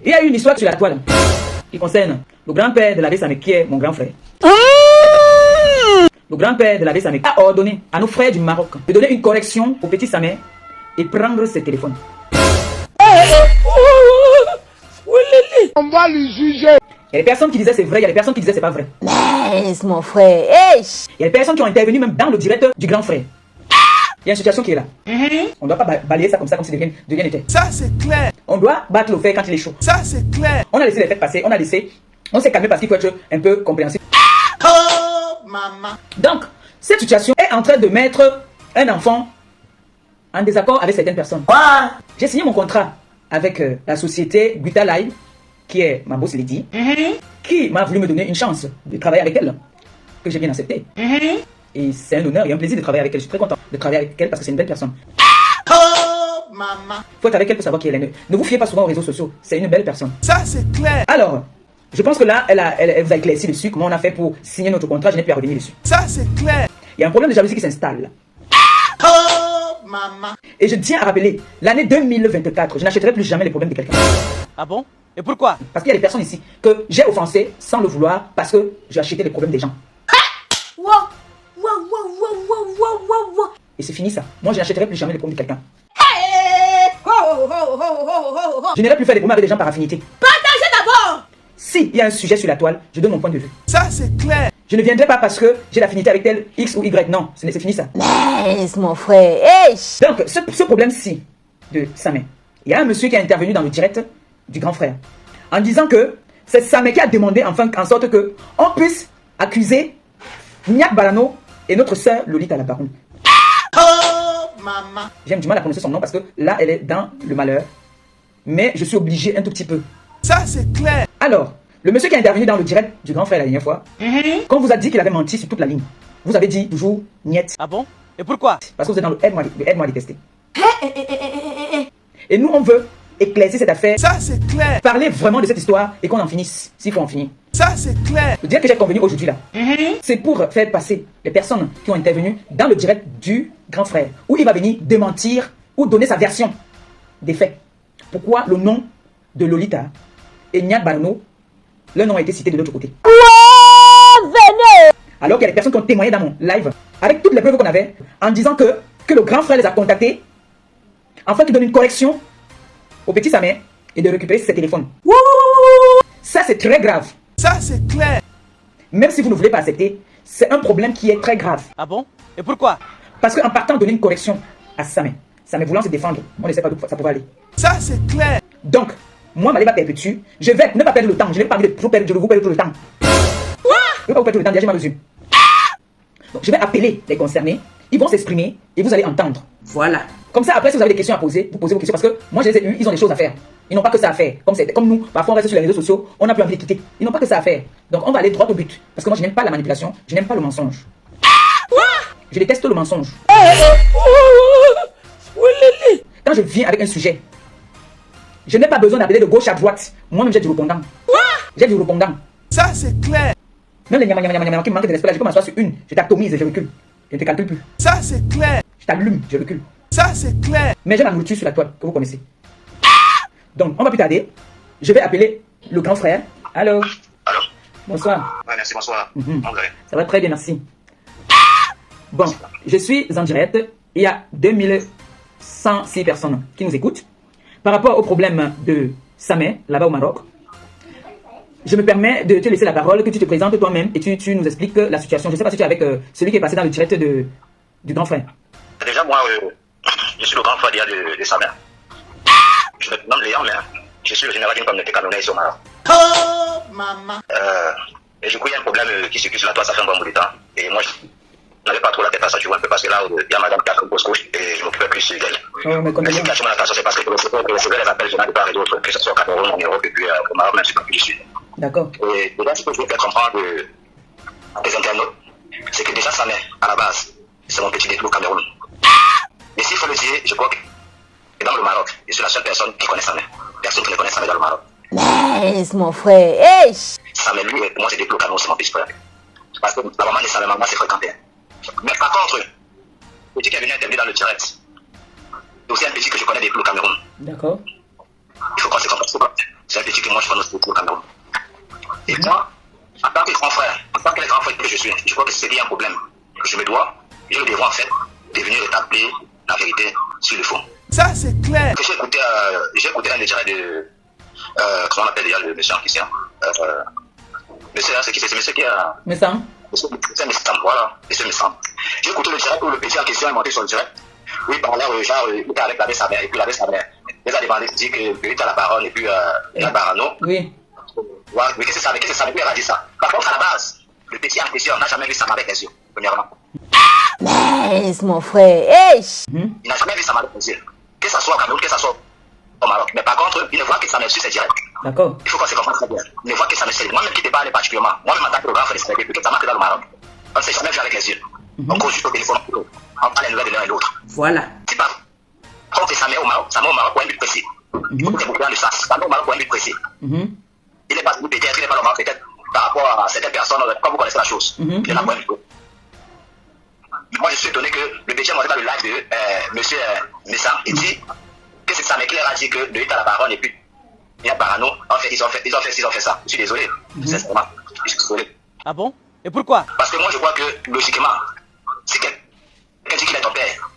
Il y a une histoire sur la toile qui concerne le grand-père de l'abbé Samé, qui est mon grand frère. Le grand-père de l'abbé Samé a ordonné à nos frères du Maroc de donner une correction au petit Samé et prendre ses téléphones. On va le juger. Il y a des personnes qui disaient c'est vrai, il y a des personnes qui disaient c'est pas vrai. Laisse mon frère. Hey. Il y a des personnes qui ont intervenu même dans le direct du grand frère. Il y a une situation qui est là. On ne doit pas balayer ça comme ça, comme si de rien n'était. Ça c'est clair. On doit battre le fer quand il est chaud. Ça c'est clair. On a laissé les fêtes passer, on s'est calmé parce qu'il faut être un peu compréhensif. Oh maman. Donc, cette situation est en train de mettre un enfant en désaccord avec certaines personnes. J'ai signé mon contrat avec la société Guita Live, qui est ma boss lady, qui m'a voulu me donner une chance de travailler avec elle, que j'ai bien accepté. Et c'est un honneur et un plaisir de travailler avec elle. Je suis très content de travailler avec elle parce que c'est une belle personne. Oh maman. Il faut être avec elle pour savoir qui elle est. Ne vous fiez pas souvent aux réseaux sociaux, c'est une belle personne. Ça c'est clair. Alors, je pense que là, elle vous a éclairci dessus, comment on a fait pour signer notre contrat, je n'ai plus à revenir dessus. Ça c'est clair. Il y a un problème de jalousie qui s'installe. Oh maman. Et je tiens à rappeler, l'année 2024, je n'achèterai plus jamais les problèmes de quelqu'un. Ah bon? Et pourquoi? Parce qu'il y a des personnes ici que j'ai offensées sans le vouloir parce que j'ai acheté les problèmes des gens. Et c'est fini ça. Moi, je n'achèterai plus jamais les problèmes de quelqu'un. Je n'irai plus faire des problèmes avec des gens par affinité. Partagez d'abord. S'il y a un sujet sur la toile, je donne mon point de vue. Ça c'est clair. Je ne viendrai pas parce que j'ai l'affinité avec tel X ou Y. Non, c'est fini ça. Laisse mon frère. Hey. Donc, ce problème-ci de Samé, il y a un monsieur qui a intervenu dans le direct du grand frère en disant que c'est Samé qui a demandé enfin en sorte que on puisse accuser Niak Balano et notre sœur Lolita la baronne. Oh maman. J'aime du mal à prononcer son nom parce que là, elle est dans le malheur. Mais je suis obligé un tout petit peu. Ça c'est clair. Alors, le monsieur qui a intervenu dans le direct du grand frère la dernière fois, quand on vous a dit qu'il avait menti sur toute la ligne, vous avez dit toujours niet. Ah bon? Et pourquoi? Parce que vous êtes dans le aide-moi à détester. Et nous, on veut éclaircir cette affaire, Ça c'est clair. parler vraiment de cette histoire et qu'on en finisse, s'il faut en finir. Ça c'est clair. Le direct que j'ai convenu aujourd'hui là, c'est pour faire passer les personnes qui ont intervenu dans le direct du grand frère, où il va venir démentir ou donner sa version des faits. Pourquoi le nom de Lolita et Niak Barno, leur nom a été cité de l'autre côté. Venez. Alors qu'il y a des personnes qui ont témoigné dans mon live, avec toutes les preuves qu'on avait, en disant que le grand frère les a contactés, afin qu'il donne une correction au petit Samé et de récupérer ses téléphones. Ça c'est très grave. Ça c'est clair. Même si vous ne voulez pas accepter, c'est un problème qui est très grave. Ah bon? Et pourquoi? Parce qu'en partant donner une correction à Samé, Samé voulant se défendre, on ne sait pas d'où ça pourrait aller. Ça c'est clair. Donc, moi, ma va perpétue, je vais ne pas perdre le temps, je n'ai pas envie de vous perdre tout le temps. Je ne vais pas vous perdre le temps, déjà j'ai mal aux yeux. Donc, je vais appeler les concernés, ils vont s'exprimer et vous allez entendre. Voilà. Comme ça, après, si vous avez des questions à poser, vous posez vos questions parce que moi, je les ai eus, ils ont des choses à faire. Ils n'ont pas que ça à faire. Comme nous, parfois on reste sur les réseaux sociaux, on n'a plus envie de quitter. Ils n'ont pas que ça à faire. Donc, on va aller droit au but. Parce que moi, je n'aime pas la manipulation, je n'aime pas le mensonge. Je déteste le mensonge. Quand je viens avec un sujet, je n'ai pas besoin d'appeler de gauche à droite. Moi-même, j'ai du répondant. J'ai du répondant. Ça c'est clair. Même les qui me manquent de respect, là, je peux m'asseoir sur une. Je t'atomise et je recule. Je ne te calcule plus. Ça c'est clair. Je t'allume, je recule. Ça c'est clair. Mais j'ai la nourriture sur la toile que vous connaissez. Donc, on va plus tarder. Je vais appeler le grand frère. Allô? Allô? Bonsoir. Ouais, merci, bonsoir. Comment vous allez? Ça va très bien, merci. Bon, je suis en direct. Il y a 2106 personnes qui nous écoutent. Par rapport au problème de Samé, là-bas au Maroc, je me permets de te laisser la parole, que tu te présentes toi-même et tu nous expliques la situation. Je ne sais pas si tu es avec celui qui est passé dans le direct du grand frère. Déjà, moi, je suis le grand frère de Samé. Je me nomme Léon, mais je suis le général d'une communauté camerounaise au Maroc. Oh maman. Et du coup, il y a un problème qui circule sur la toile, ça fait un bon bout de temps. Et moi, je n'avais pas trop la tête à ça, tu vois, un peu parce que là, il y a madame qui a fait une grosse couche et je m'occupais plus d'elle. Mais Mais ce qui a attiré mon attention, c'est parce que je recevais les appels de part et d'autre, que ce soit au Cameroun, en Europe et puis au Maroc, même si c'est plus du Sud. D'accord. Et déjà, ce que je veux faire comprendre à tes internautes, c'est que déjà, Samé, à la base, c'est mon petit déclou au Cameroun. Et s'il faut le dire, je crois que dans le Maroc, je suis la seule personne qui connaît Samé. Personne qui ne connaît Samé dans le Maroc. Laisse mon frère. Hey. Samé, lui, moi, j'ai déclou au Cameroun, c'est mon petit frère. Parce que la maman de Samé, maman, c'est fréquenté. Mais par contre, le petit qui est venu intervenir dans le direct, c'est aussi un petit que je connais déclou au Cameroun. D'accord. Il faut qu'on se comprenne. C'est un petit que moi je connais beaucoup au Cameroun. Et moi, en tant que grand frère, que je suis, je crois que c'est bien un problème que je me dois, je le devoir en fait, de venir rétablir la vérité sur le fond. Ça, c'est clair. J'ai écouté un direct de. Comment on appelle déjà le monsieur en question monsieur, c'est qui? C'est monsieur qui a. Mais ça. C'est Messam, voilà, monsieur Messam. J'ai écouté le direct où le petit en question est monté sur le direct. Oui, il parlait, genre, il était avec sa mère, et puis avec sa mère. Il a demandé, il dit que lui, tu as la baronne, et puis la barano. Oui. Ouais, mais qu'est-ce que ça veut dire? Puis il a dit ça. Par contre, à la base, le petit en question n'a jamais vu sa mère avec les yeux, premièrement. Mais mon frère, hey! Il n'a jamais vu sa mère avec les yeux. Que ça soit au Cameroun, que ça soit au Maroc. Mais par contre, il ne voit que sa mère sur ses directs. D'accord. Il faut qu'on se comprenne très bien. Il ne voit que sa mère sur. Moi-même qui te parle particulièrement, moi-même en tant que grand frère, c'est depuis que ça marque dans le Maroc. On ne s'est jamais vu avec les yeux. On court juste au téléphone, on parle les nouvelles de l'un et l'autre. Voilà. Si par contre, sa mère au Maroc pour un but précis. Il faut que beaucoup de ça. Sa mère au Maroc pour un but précis. Il n'est pas peut-être, il n'est pas au Maroc, peut-être par rapport à certaines personnes, comme vous connaissez la chose. Il est là pour un but. Moi, je suis étonné que le petit a montré dans le live de monsieur Messam. Il dit que c'est sa mère qui leur a dit que de l'État à la baronne et puis il y a Barano. En fait, ils ont fait ça. Je suis désolé. Sincèrement. Je suis désolé. Ah bon? Et pourquoi? Parce que moi, je crois que, logiquement, si quelqu'un dit qu'il est ton père,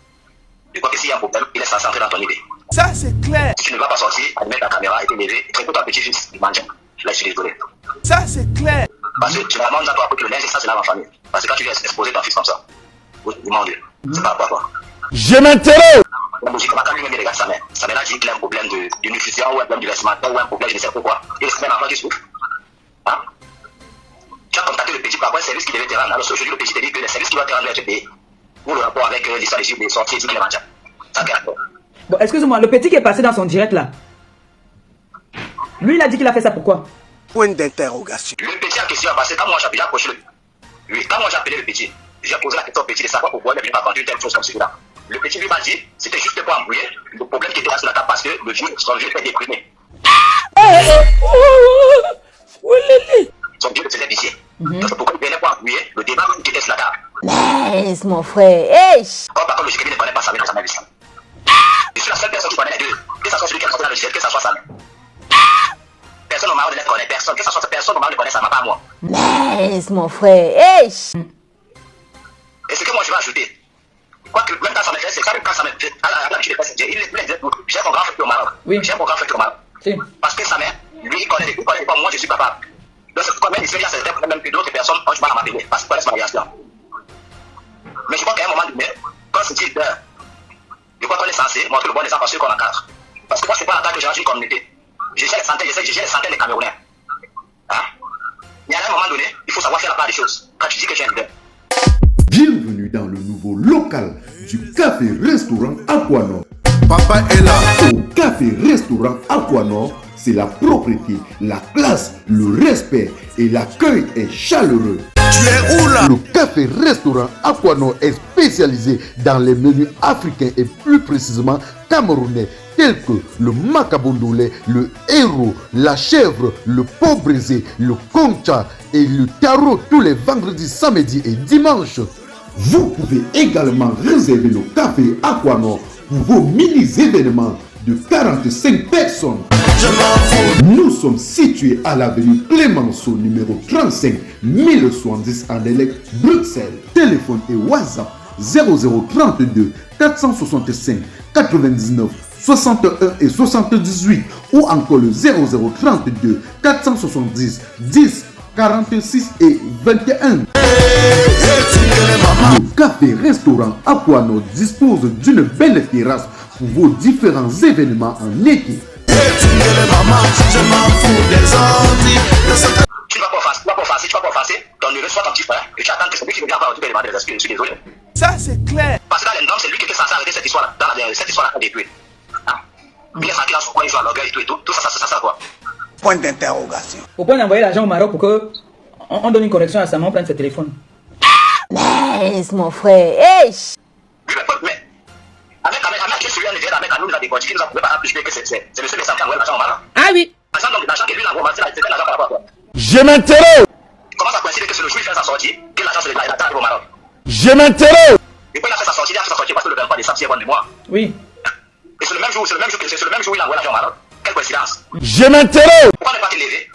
je crois que s'il y a un problème, il est censé entrer dans ton idée. Ça, c'est clair. Si tu ne vas pas sortir, allumer ta caméra et te lever, très peu ton petit-fils, il mange. Là, je suis désolé. Ça, c'est clair. Parce que généralement, on a toi que le linge, ça, c'est là ma famille. Parce que quand tu viens exposer ton fils comme ça, mon Dieu, c'est pas quoi. Je m'interroge. Logiquement, quand lui-même il regarde sa mère a dit qu'il a un problème de nutrition ou un problème de vestimentaire ou un problème, je ne sais pas quoi. Il est même enfant qui souffre. Hein? Tu as contacté le petit par rapport à un service qui devait te rendre. Alors aujourd'hui, le petit te dit que les services qui doivent te rendre doivent être payés. Pour le rapport avec l'histoire des juifs, des sorties, et tout, les mangas. Ça, c'est d'accord. Bon, excusez-moi, le petit qui est passé dans son direct là. Lui, il a dit qu'il a fait ça pourquoi? Point d'interrogation. Le petit en question, parce que quand moi j'ai approché quand moi j'ai appelé le petit, j'ai posé la question au petit de savoir pourquoi il n'a pas vendu une telle chose comme celui-là. Le petit lui m'a dit, c'était juste pour embrouiller le problème qui était là sur la table parce que son vieux était déprimé. Son vieux le faisait vicier. Donc c'est pourquoi il venait pour embrouiller le débat qui était sur la table. Mais mon frère, hey! Comme par contre, logiquement, il ne connaît pas sa mère, il n'a jamais vu ça. Je suis la seule personne qui connaît les deux. Que ce soit celui qui est rentré dans le ciel, que ce soit sa mère. Personne au Maroc ne les connaît, personne. Que ce soit personne au Maroc ne connaît sa mère, pas moi. Mais mon frère, hey! Et ce que moi je vais ajouter, quoique même quand ça me fait, c'est quand même quand ça me fait, à l'habitude de faire, il est plein de j'ai mon grand frère au Maroc. Oui. J'ai mon grand frère au Maroc. Si. Parce que sa mère, lui, il connaît pas, moi je suis papa. Donc c'est pourquoi même il y a certains problèmes que d'autres personnes ont du mal à m'appeler, parce qu'ils connaissent ma réaction. Mais je crois qu'à un moment donné, quand c'est dit, je crois qu'on est censé montrer le bon exemple à ceux qu'on encadre. Parce que moi, c'est pas en tant que gérant d'une communauté. J'ai les centaines de Camerounais. Hein? Mais à un moment donné, il faut savoir faire la part des choses. Quand tu dis que tu es un leader. Bienvenue dans le nouveau local du café-restaurant Aquanor. Papa est là. Au café-restaurant Aquanor, c'est la propreté, la classe, le respect et l'accueil est chaleureux. Tu es où là? Le café-restaurant Aquanor est spécialisé dans les menus africains et plus précisément camerounais tels que le macabondolé, le héros, la chèvre, le pot brisé, le concha et le tarot tous les vendredis, samedis et dimanches. Vous pouvez également réserver le café Aquanor pour vos mini-événements de 45 personnes. Je m'en fous. Nous sommes situés à l'avenue Clémenceau, numéro 35, 1070 en Élec, Bruxelles. Téléphone et WhatsApp 0032 465 99 61 et 78 ou encore le 0032 470 10 46 et 21. Le café-restaurant Aquanor dispose d'une belle terrasse pour vos différents événements en été. Je m'en fous des ordi. Tu ne vas pas offenser ton neveu, soit ton petit frère, et tu attends que c'est lui qui ne vient pas, tu peux demander des excuses, je suis désolé. Ça, c'est clair. Parce que dans les normes, c'est lui qui était censé arrêter cette histoire-là, cette histoire-là détruite. Il est tranquille sur quoi il joue à l'orgueil et tout, tout ça, ça quoi. Point d'interrogation. Faut pas envoyer l'argent au Maroc pour que on donne une connexion à sa maman, on prenne ses téléphones. Mais mon frère, hey! Mais, avec celui en Nigeria, avec nous, il a des coachs qui nous ont prouvé par exemple que c'est le seul message qui envoie l'argent au Maroc. Ah oui! L'argent que lui envoie, c'est l'argent par rapport à quoi? Je m'interroge. Comment ça coïncide que c'est le jour où il fait sa sortie, que l'argent il a au Maroc? Je m'interroge. Et puis il a fait sa sortie parce que le 23 décembre, c'est bon de moi. Oui. Et c'est le même jour où il envoie l'argent au Maroc. Quelle coïncidence. Je m'interroge. Pourquoi ne pas te lever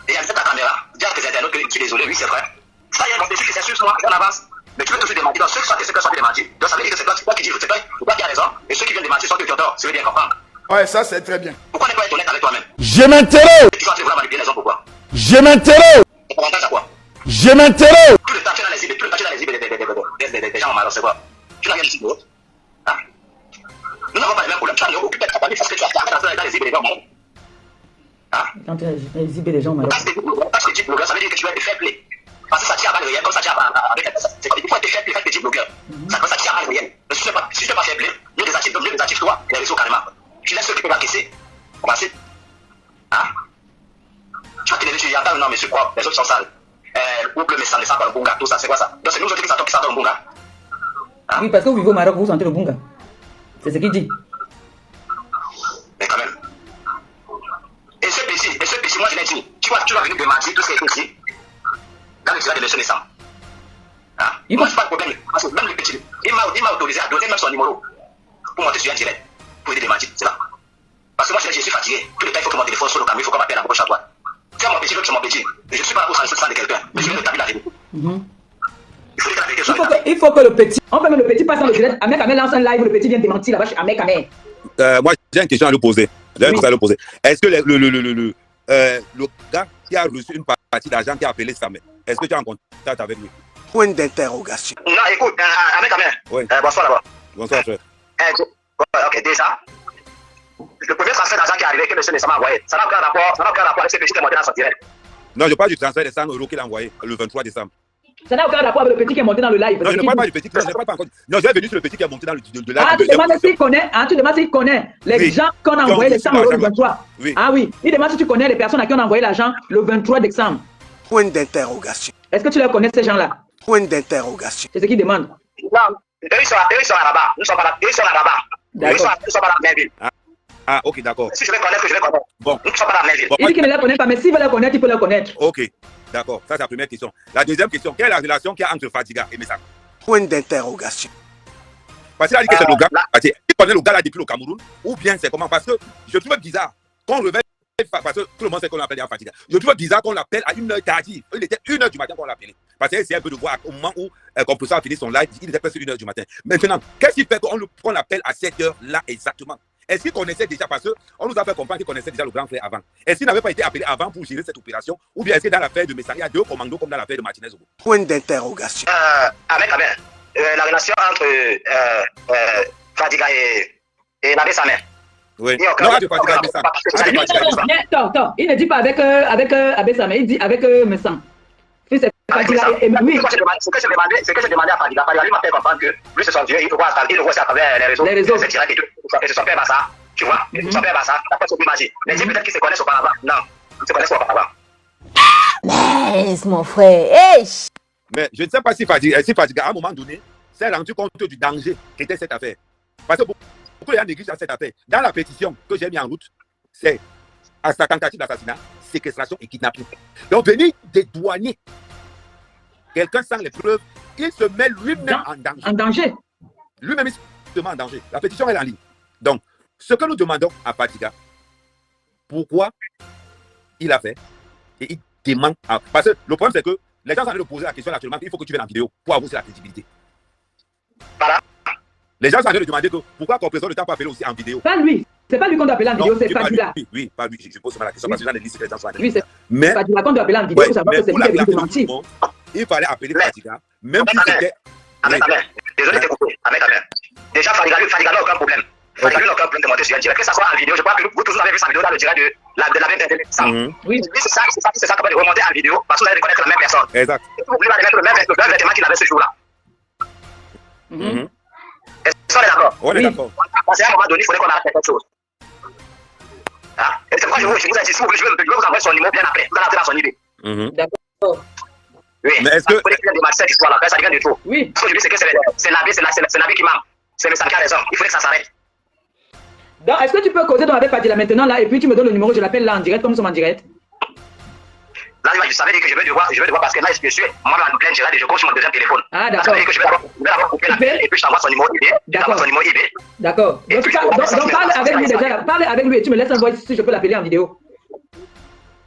et allumer ta caméra, dire à tes internautes que je suis désolé, oui, c'est vrai. Ça y est, mon péché, c'est sur moi, on avance. Mais tu veux toujours démentir. Donc, ceux qui sont ceux qui sont démentis, donc ça veut dire que c'est toi qui dis, c'est toi qui as raison, et ceux qui viennent démentir sont ceux qui ont tort. Ça veut bien comprendre. Ouais, ça c'est très bien. Pourquoi ne pas être honnête avec toi-même? Je m'interroge. Tu vas te vouloir manipuler les hommes, pourquoi? Je m'interroge. Et pour avantage à quoi? Je m'interroge. Tout le temps, tu es dans les idées, tout le temps, tu es dans les idées des gens au Maroc, c'est quoi? Tu n'as rien dit, nous. Hein? Nous n'avons pas les mêmes problèmes. Tu as occupé de ta famille parce que tu as fait dans les idées des gens au Maroc. Hein? Quand tu as exhibé des gens malheureux. Quand je te dis blogueur, ça veut dire que tu vas être fair play. Parce que ça tire à balle réelle, comme ça tire avec c'est comme il faut être fair play, petit blogueur. Ça tire à balle réelle. Mais si tu n'es pas fair play, mieux désactive toi, les réseaux carrément. Tu laisses ceux qui peuvent encaisser. On va essayer. Hein? Tu vas te lever, tu dis, attends, non, monsieur, quoi? Les autres sont sales. Ouble, mais ça ne sent pas le bunga, tout ça, c'est quoi ça? Donc c'est nous autres qui sentons le bunga. Hein? Oui, parce que vous vivez au Maroc, vous sentez le bunga. C'est ce qu'il dit. Mais quand même. Et ce péché, moi je l'ai dit, tu vas venir démentir tout ce qui est ici. Dans le tirage de M. Nessam. Hein? Moi, c'est pas de problème. Parce que même le petit, il m'a autorisé à donner même son numéro pour monter sur un direct. Pour aider démentir, c'est là. Parce que moi, je suis fatigué. Tout le temps, il faut que mon téléphone soit le camion, il faut qu'on m'appelle à gauche à droite. Tu as mon petit, l'autre c'est mon petit. Je ne suis pas là pour changer le sang de quelqu'un. Mais je viens de t'appeler la vérité. Il faut que la vérité soit il faut que le petit, on peut que le petit passe dans le direct. Ahmed Kamel lance un live, le petit vient démentir là-bas chez Ahmed Kamel. Moi, j'ai une question à lui poser. Est-ce que le gars qui a reçu une partie d'argent qui a appelé sa mère, est-ce que tu es en contact avec lui? Point d'interrogation. Non, écoute, Ahmed Kamel. Oui. Bonsoir d'abord. Bonsoir, frère. Ok, déjà, le premier transfert d'argent qui est arrivé, que M. Nessam a envoyé, ça n'a aucun rapport avec ce petit qui est monté dans son direct. Non, je parle du transfert des 100 € qu'il a envoyé le 23 décembre. Ça n'a aucun rapport avec le petit qui est monté dans le live. Non, je ne parle pas du petit. Non, je vais venir sur le petit qui est monté dans le live. Ah, tu demandes s'il connaît, tu demandes s'il connaît les gens qu'on a envoyé les 100 € le 23. Oui. Ah oui, il demande si tu connais les personnes à qui on a envoyé l'argent le 23 décembre. Point d'interrogation. Est-ce que tu les connais ces gens-là? Point d'interrogation. C'est ce qu'il demande. Non, eux ils sont à Rabat. Nous sommes pas là. Eux ils sont à Rabat. Eux ils sont pas là, Merville. Ah, ok, d'accord. Si je vais connaître, je vais connaître. Bon. Nous ne sommes pas là, Merville. Bon, Il dit qu'il ne les connaît pas, mais s'il veut les connaître, il peut les connaître. Ok, d'accord. Ça, c'est la première question. La deuxième question, quelle est la relation qu'il y a entre Fadiga et Messa? Point d'interrogation. Parce qu'il a dit que c'est le gars. Parce qu'il connaît le gars là depuis le Cameroun. Ou bien c'est comment? Parce que je trouve bizarre qu'on réveille. Parce que tout le monde sait qu'on l'appelle Fadiga. Je trouve bizarre qu'on l'appelle à 1h tardive. Il était 1h du matin qu'on l'a appelé. Parce qu'il essayait un peu de voir au moment où Compusa a fini son live, il était presque 1h du matin. Maintenant, qu'est-ce qui fait qu'on l'appelle à 7h là exactement? Est-ce qu'il connaissait déjà, parce qu'on nous a fait comprendre qu'il connaissait déjà le grand frère avant. Est-ce qu'il n'avait pas été appelé avant pour gérer cette opération? Ou bien est-ce que dans l'affaire de Messa, il y a deux commandos comme dans l'affaire de Martinez? Point d'interrogation. Avec la relation entre Fadiga et Nabé Samer. Oui. Non, de Fadiga et Messa. Attends, il ne dit pas avec Abé Samer, il dit avec Messa. Si c'est Fadiga et oui. Ce que je demandais à Fadiga, Fadiga lui m'a fait comprendre que lui c'est son Dieu, il le voit à travers les réseaux. C'est direct et tout. Et c'est son père Bassa, tu vois. Son père Bassa, d'après son plus magique. Mais dis peut-être qu'ils se connaissent auparavant. Non, ils se connaissent auparavant. Mais mon frère, hey! Mais je ne sais pas si Fadiga, à un moment donné, s'est rendu compte du danger qu'était cette affaire. Parce que beaucoup de gens négligent cette affaire. Dans la pétition que j'ai mis en route, c'est à sa tentative d'assassinat, séquestration et kidnapping. Donc venir dédouaner quelqu'un sans les preuves, il se met lui-même en danger. En danger. Lui-même, il se met en danger. La pétition est en ligne. Donc, ce que nous demandons à Fadiga, pourquoi il a fait, et il demande à... Parce que le problème, c'est que les gens sont en train de poser la question actuellement, il faut que tu viennes en vidéo pour avoir aussi la crédibilité. Voilà. Les gens sont en train de demander que pourquoi Compression ne t'a pas appelé aussi en vidéo. Pas lui. C'est pas lui qu'on doit appeler en vidéo, c'est Fadiga. Oui, pas lui. Je pose mal la question parce que les gens disent que les gens sont en train de Oui, c'est mais Fadiga qu'on doit appeler en vidéo pour savoir que c'est lui qui est venu de mentir. Il fallait appeler Fadiga, même si c'était... Désolé de te couper. Déjà, Fadiga n'a aucun problème. Fadiga n'a aucun problème de monter sur un direct. Que ça soit en vidéo, je crois que vous tous avez vu sa vidéo dans le direct de la même internet. Oui, c'est ça qu'on va remonter en vidéo parce que vous allez reconnaître la même personne. Exact. Vous voulez remettre le même vêtement qu'il avait ce jour-là. Est-ce qu'on est d'accord? On est d'accord. Parce qu'à un moment donné, il faudrait qu'on arrête quelque chose. Et c'est pourquoi je vous ai dit, si vous voulez, je vais vous envoyer son numéro bien après. Vous allez entrer dans son idée. D'accord. Oui. Mais est-ce que... Vous voulez qu'il vienne de cette histoire-là, ça devient du tout. Oui. Ce que je dis, c'est que c'est Nabi qui ment. C'est le qui a raison. Il faudrait que ça s'arrête. Donc, est-ce que tu peux causer donc avec Fadiga maintenant là et puis tu me donnes le numéro, je l'appelle là en direct comme nous sommes en direct? Là, je savais que je vais devoir parce que là, je suis, moi, dans la pleine gérade et je compte sur mon deuxième téléphone. Ah, Ça d'accord. veut dire que je vais d'abord couper l'appel et puis je t'envoie son numéro IB. Je t'envoie son numéro IB. D'accord. Donc parle avec lui déjà. Parle avec lui et tu me laisses un voice si je peux l'appeler en vidéo.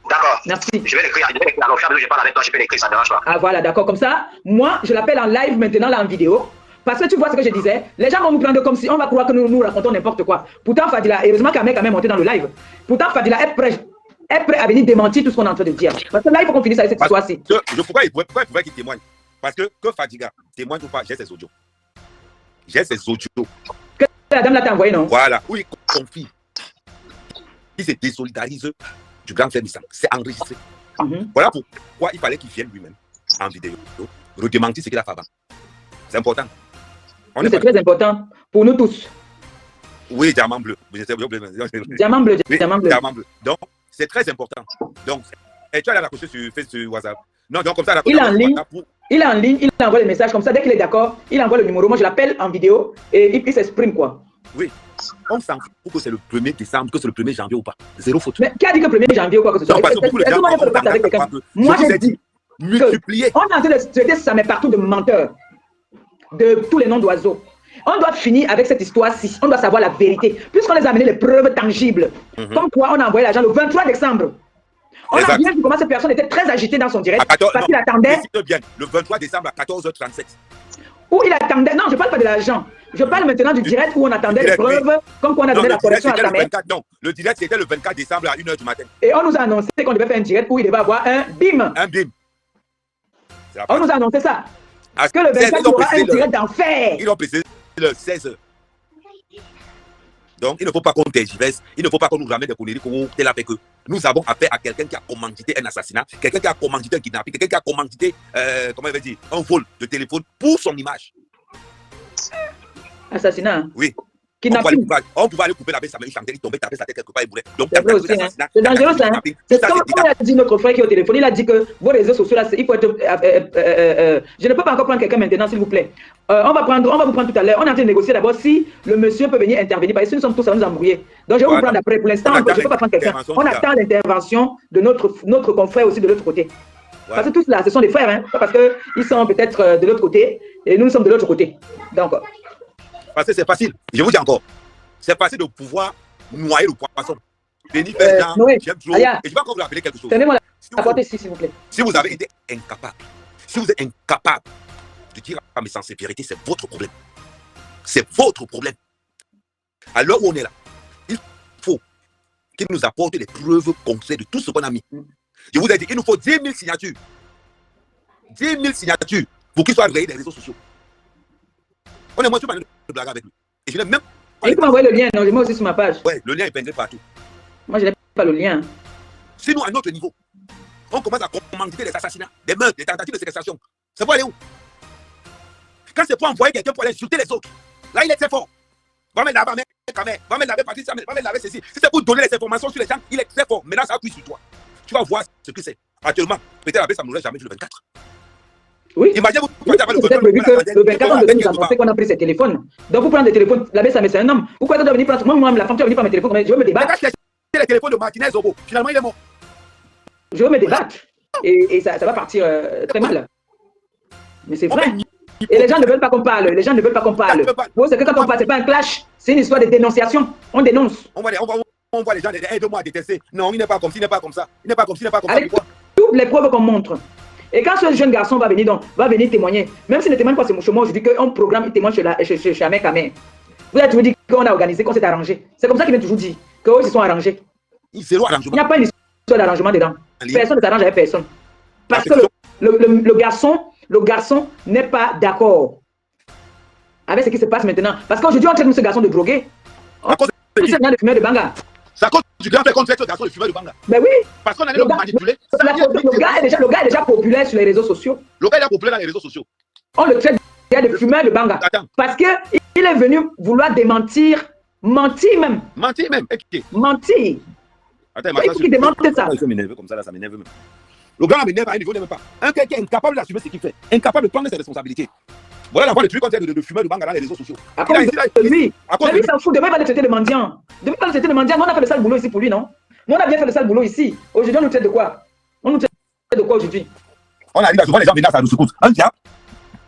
D'accord. Merci. Je vais l'écrire. Alors, je parle avec toi, je peux l'écrire, ça ne dérange pas. Ah voilà, d'accord. Comme ça, moi, je l'appelle en live maintenant, là, en vidéo. Parce que tu vois ce que je disais, les gens vont nous prendre comme si on va croire que nous racontons n'importe quoi. Pourtant, Fadila, heureusement qu'Ahmed est quand même monté dans le live. Pourtant, Fadila est prêt à venir démentir tout ce qu'on est en train de dire. Parce que là, il faut qu'on finisse avec cette histoire-ci. Pourquoi il pouvait qu'il témoigne? Parce que Fadiga témoigne ou pas, j'ai ses audios. J'ai ses audios. Que la dame là t'a envoyé, non? Voilà, où il confie. Il se désolidarise du grand frère Missang. C'est enregistré. Voilà pourquoi il fallait qu'il vienne lui-même en vidéo, redémentir ce qu'il a fait avant. C'est important. Oui, c'est très important pour nous tous. Oui, diamant bleu. Diamant bleu, oui, diamant bleu. Diamant bleu. Donc, c'est très important. Donc, et tu as raccroché sur WhatsApp. Non, donc comme ça, il est en ligne. Il est en ligne, il envoie les messages comme ça. Dès qu'il est d'accord, il envoie le numéro. Moi, je l'appelle en vidéo et il s'exprime quoi. Oui. On s'en fout que c'est le 1er décembre, que c'est le 1er janvier ou pas. Zéro faute. Mais qui a dit que le 1er janvier ou quoi que ce soit? Non, parce que beaucoup de gens moi, j'ai dit multiplier. On est en train de traiter ça, mais partout de menteurs, de tous les noms d'oiseaux. On doit finir avec cette histoire-ci. On doit savoir la vérité. Puisqu'on les a amené les preuves tangibles. Comme quoi, on a envoyé l'argent le 23 décembre. On a bien vu comment cette personne était très agitée dans son direct. Parce qu'il attendait. Bien, le 23 décembre à 14h37. Où il attendait. Non, je ne parle pas de l'argent. Je parle maintenant du direct où on attendait les preuves. Comme quoi on a donné la correction à sa mère. Non, le direct c'était le 24 décembre à 1h du matin. Et on nous a annoncé qu'on devait faire un direct où il devait avoir un bim. Un bim. On nous a annoncé ça. Parce que le 24 il y aura un direct d'enfer. Ils ont précisé le 16h. Donc, il ne faut pas qu'on tergiverse, il ne faut pas qu'on nous ramène des conneries comme tel fait que nous avons affaire à quelqu'un qui a commandité un assassinat, quelqu'un qui a commandité un kidnapping, quelqu'un qui a commandité, comment il va dire, un vol de téléphone pour son image. Assassinat? Oui. Kidnapping. On pouvait aller couper la baisse, ça m'a chanté, il tombait, taper sa tête quelque part, il voulait. Donc, c'est dangereux ça. C'est comme il a dit notre frère qui est au téléphone, il a dit que vos réseaux sociaux là, il faut être. Je ne peux pas encore prendre quelqu'un maintenant, s'il vous plaît. On va vous prendre tout à l'heure. On est en train de négocier d'abord si le monsieur peut venir intervenir. Parce que si nous sommes tous à nous embrouiller. Donc je vais vous prendre après. Pour l'instant, je ne peux pas prendre quelqu'un. On attend l'intervention de notre confrère aussi de l'autre côté. Parce que tous là, ce sont des frères, hein. Pas parce qu'ils sont peut-être de l'autre côté et nous sommes de l'autre côté. Donc. Parce que c'est facile. Je vous dis encore. C'est facile de pouvoir noyer le poisson. Venir faire genre, j'aime trop. Et je vais encore vous rappeler quelque chose. Tenez-moi la porte ici, s'il vous plaît. Si vous avez été incapable, si vous êtes incapable de dire à mes sens vérité, c'est votre problème. C'est votre problème. À l'heure où on est là, il faut qu'il nous apporte les preuves concrètes de tout ce qu'on a mis. Je vous ai dit, il nous faut 10 000 signatures. 10 000 signatures pour qu'il soit rayé des réseaux sociaux. Honnêtement, je suis pas de blague avec lui. Et je n'ai même pas. Il peut m'envoyer le lien, non, je mets aussi sur ma page. Ouais, le lien est épinglé partout. Moi, je n'ai pas le lien. Sinon, à notre niveau, on commence à commanditer des assassinats, des meurtres, des tentatives de séquestration. Ça va aller où? Quand c'est pour envoyer quelqu'un pour aller insulter les autres, là, il est très fort. Va mettre la caméra, va mettre la Patrice, va mettre la ceci. Si c'est pour donner les informations sur les gens, il est très fort. Maintenant, ça appuie sur toi. Tu vas voir ce que c'est. Actuellement, peut-être la baisse, ça ne nous jamais le 24. Oui, imaginez-vous, peut-être prévu que le 24, on devait nous annoncer qu'on a pris ses téléphones. Donc, vous prenez des téléphones, la baisse, c'est un homme. Pourquoi tu dois venir prendre? Moi-même, la femme, tu vas venir prendre mes téléphones, je veux me débattre. C'est le téléphone de Martinez Obo. Finalement, il est mort. Je veux me débattre. Et ça va partir très mal. Mais c'est vrai. Et les gens ne veulent pas qu'on parle. Les gens ne veulent pas qu'on parle. C'est que quand on parle, c'est pas un clash. C'est une histoire de dénonciation. On dénonce. On voit les gens, aide-moi à détester. Non, il n'est pas comme ci, il n'est pas comme ça. Il n'est pas comme ci, il n'est pas comme ça. Avec toutes les preuves qu'on montre. Et quand ce jeune garçon va venir témoigner, même s'il ne témoigne pas chez moi, je dis qu'on programme, il témoigne chez Ahmed Kamer. Vous avez toujours dit qu'on a organisé, qu'on s'est arrangé. C'est comme ça qu'il vient toujours dire qu'eux ils sont arrangés. Il n'y a pas une histoire d'arrangement dedans. Personne ne s'arrange avec personne. Parce que le garçon n'est pas d'accord avec ce qui se passe maintenant. Parce qu'aujourd'hui, on traite ce garçon de drogué. C'est un de fumeur de banga. C'est à cause du grand fait qu'on traite ce garçon de fumeur de banga. Ben oui. Parce qu'on a le manipulé. Le gars est déjà populaire sur les réseaux sociaux. Le gars est populaire dans les réseaux sociaux. On le traite de fumeur de banga. Attends. Parce qu'il est venu vouloir démentir, mentir même. Mentir même. Mentir. Attends, il faut qu'il démente ça. Ça m'énerve comme ça, ça m'énerve même. Le gars m'énerve à un niveau, il n'aime pas. Un gars qui est incapable d'assumer ce qu'il fait, incapable de prendre ses responsabilités. Voilà la voie de trucs de fumeur de banga dans les réseaux sociaux. À cause de lui. Mais lui, s'en fout. Demain, il va le traiter de mendiant. Demain, il va le traiter de mendiant. Nous, on a fait le sale boulot ici pour lui, non? Nous, on a bien fait le sale boulot ici. Aujourd'hui, on nous traite de quoi? On nous traite quoi aujourd'hui? On arrive à souvent les gens venir à sa route secours. Un diable.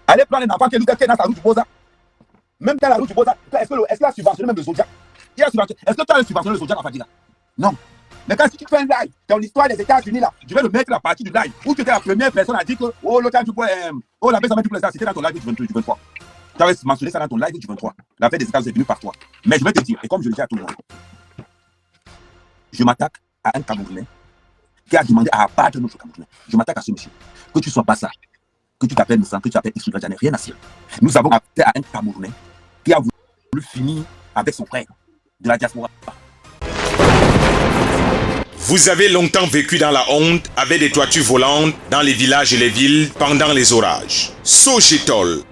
Allez prendre un enfant qui est dans sa route du Boza. Même dans la route du Boza, est-ce qu'il a subventionné même le Zodiac? Est-ce que tu as subventionné le Zodiac en Fadiga? Non. Mais quand si tu fais un live, dans l'histoire des États-Unis là, je vais le mettre à la partie du live où tu étais la première personne à dire que oh l'autre tu peux oh la baisse ça met tout ça, c'était dans ton live du 23. Tu avais mentionné ça dans ton live du 23. La fête des États-Unis est venue par toi. Mais je vais te dire, et comme je le dis à tout le monde, je m'attaque à un Camerounais qui a demandé à abattre notre Camerounais. Je m'attaque à ce monsieur. Que tu sois Bassa, que tu t'appelles Moussa, que tu t'appelles Issoudra, j'en ai rien à cirer. Nous avons affaire à un Camerounais qui a voulu finir avec son frère de la diaspora. Vous avez longtemps vécu dans la honte avec des toitures volantes dans les villages et les villes pendant les orages. Sogetol,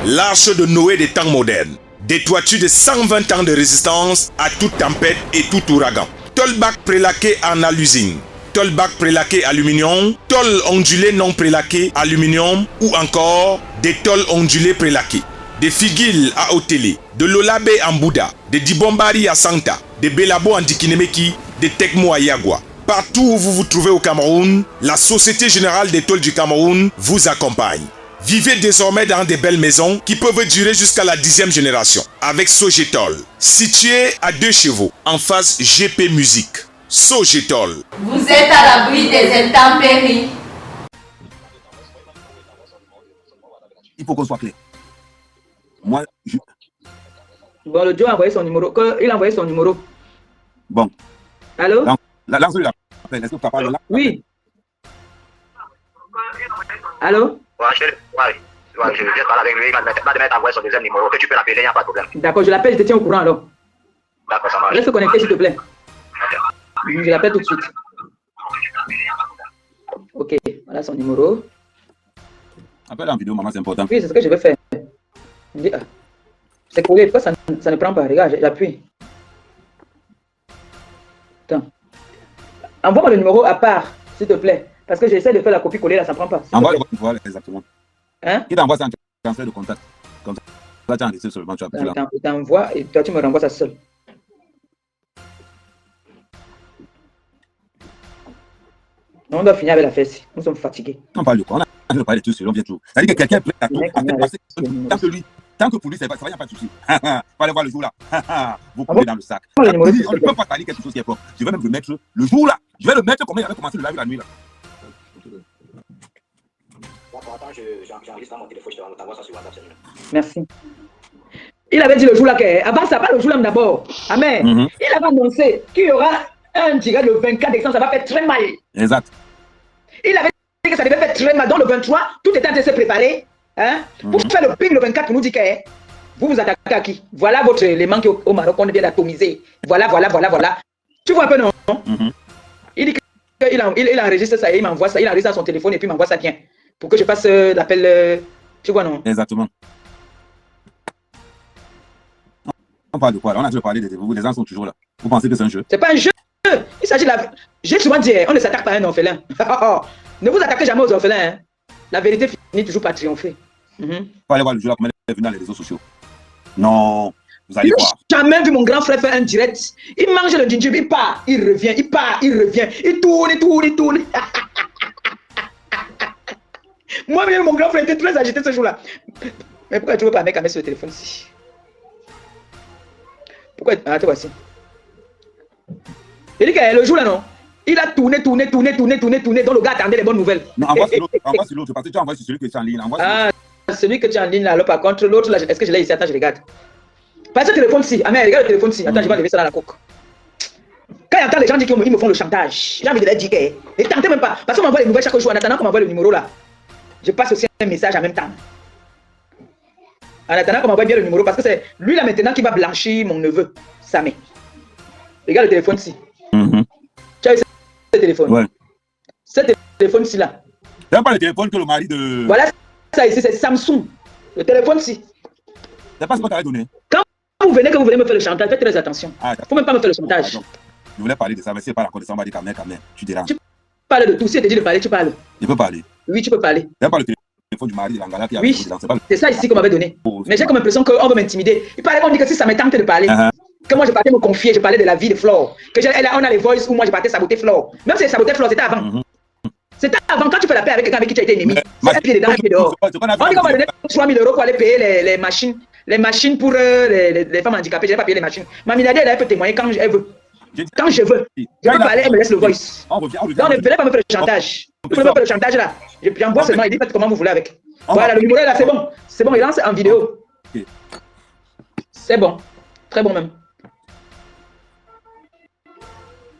l'arche de Noé des temps modernes. Des toitures de 120 ans de résistance à toute tempête et tout ouragan. Tolbac prélaqué en alusine. Tolbac prélaqué aluminium. Tol ondulé non prélaqué aluminium. Ou encore des tôles ondulés prélaqués. Des figuilles à Otélé. De l'Olabé en Bouddha. Des Dibombari à Santa. Des Belabo en Dikinemeki. Des Tekmo à Yagua. Partout où vous vous trouvez au Cameroun, la Société Générale des Tôles du Cameroun vous accompagne. Vivez désormais dans des belles maisons qui peuvent durer jusqu'à la 10e génération. Avec Sogetol, situé à 2 chevaux, en face GP Musique. Sogetol. Vous êtes à l'abri des intempéries. Il faut qu'on soit clair. Moi, je... Bon, le Joe a envoyé son numéro. Il a envoyé son numéro. Bon. Allô? Lance-lui l'appel. Est-ce que tu as parlé là? Oui. Allô? Ouais, je vais parler avec lui. Il m'a demandé d'envoyer son deuxième numéro. Que tu peux l'appeler, il n'y a pas de problème. D'accord, je l'appelle, je te tiens au courant alors. D'accord, ça marche. Reste connecté s'il te plaît. Je l'appelle tout de suite. Ok, voilà son numéro. Appelle en vidéo, maman, c'est important. Oui, c'est ce que je vais faire. C'est collé, pourquoi ça ne prend pas? Regarde, j'appuie. Attends. Envoie-moi le numéro à part, s'il te plaît. Parce que j'essaie de faire la copie-coller là, ça ne prend pas. Voilà, exactement. Hein? Il t'envoie ça en transfert de contact. Comme ça, tu enregistres seulement, tu appuies là. Il t'envoie et toi, tu me renvoies ça seul. On doit finir avec la fesse. Nous sommes fatigués. On parle de quoi? On a de parler de tout seul, on vient tout. Ça dit que quelqu'un est prêt à tout. Tant que pour lui, ça va, il n'y a pas de souci. Faut aller voir le jour là. Vous pouvez dans le sac. On ne peut pas parler quelque chose qui est propre. Je vais même le mettre le jour là. Je vais le mettre comme il avait commencé le live la nuit là. J'enregistre mon téléphone, je t'envoie ça sur WhatsApp. Merci. Il avait dit le jour là avant ça, pas le jour là d'abord. Amen. Il avait annoncé qu'il y aura un direct le 24 décembre, ça va faire très mal. Exact. Il avait dit que ça devait faire très mal. Donc le 23, tout était en train de se préparer. Hein, pour faire le ping le 24 pour nous dire que vous vous attaquez à qui? Voilà votre élément qui au Maroc, on vient d'atomiser. Voilà. Tu vois un peu, non? Il dit qu'il enregistre ça et il m'envoie ça. Il enregistre son téléphone et puis il m'envoie ça, tiens. Pour que je fasse l'appel. Tu vois, non? Exactement. On parle de quoi là? On a déjà parlé de vous, les gens sont toujours là. Vous pensez que c'est un jeu? C'est pas un jeu. Il s'agit de la. J'ai souvent dit, on ne s'attaque pas à un orphelin. Ne vous attaquez jamais aux orphelins. Hein. La vérité finit toujours par triompher. Faut aller voir le jeu là, comment il est venu dans les réseaux sociaux. Non, vous allez voir. J'ai jamais vu mon grand frère faire un direct. Il mange le gingembre, il part, il revient, il part, il revient. Il tourne. Moi-même, mon grand frère était très agité ce jour-là. Mais pourquoi tu ne veux pas mettre sur le téléphone ici? Pourquoi? Ah, te voici. Il dit que le jour là, non? Il a tourné, donc le gars attendait les bonnes nouvelles. Non, envoie sur l'autre, parce que tu envoies sur celui que tu es en ligne. Celui que tu es en ligne là, alors par contre, l'autre là, est-ce que je l'ai ici? Attends, je regarde. Pas ce téléphone-ci. Ah, mais regarde le téléphone-ci. Attends, je vais lever ça dans la coque. Quand j'entends les gens dire qu'ils me font le chantage, j'ai envie de leur dire que. Et tentez même pas. Parce qu'on m'envoie les nouvelles chaque jour. En attendant qu'on m'envoie le numéro là, je passe aussi un message en même temps. En attendant qu'on m'envoie bien le numéro, parce que c'est lui là maintenant qui va blanchir mon neveu, Samé. Regarde le téléphone-ci. Tu as eu ce téléphone? Ouais. Ce téléphone-ci là. C'est pas le téléphone que le mari de. Voilà, ça ici, c'est Samsung. Le téléphone-ci. C'est pas ce qu'on t'avait donné. Quand vous venez me faire le chantage, faites très attention. Faut même pas me faire le chantage. Je voulais parler de ça, mais si c'est pas la connaissance, on va dire quand même, tu déranges. Tu parles de tout. Si tu dit de parler, tu parles. Je peux parler. Oui, tu peux parler. C'est pas le téléphone du mari de l'Angala qui a. Oui, c'est ça ici qu'on m'avait donné. Mais j'ai comme l'impression qu'on veut m'intimider. Il paraît qu'on dit que si ça me tente de parler. Que moi je partais me confier, je parlais de la vie de Flore. Que on a les voices où moi je partais saboter Flore. Même si je sabotais Flore, c'était avant. C'était avant, quand tu fais la paix avec quelqu'un avec qui tu as été ennemi. Mais, C'est un pied dedans, un pied dehors. ce qu'on a fait, On dit qu'on va donner 3 000 € pour aller payer les machines pour les femmes handicapées. Je n'ai pas payé les machines. Ma milliardaire, elle peut témoigner quand elle veut. Quand je veux. Je peux parler, elle me laisse le voice. On revient, Non, ne venez pas me faire le chantage. Vous ne me faire le chantage là. J'envoie seulement, il dit faites comment vous voulez avec. Voilà, le numéro est là, c'est bon. C'est bon, il lance en vidéo. C'est bon. Très bon même.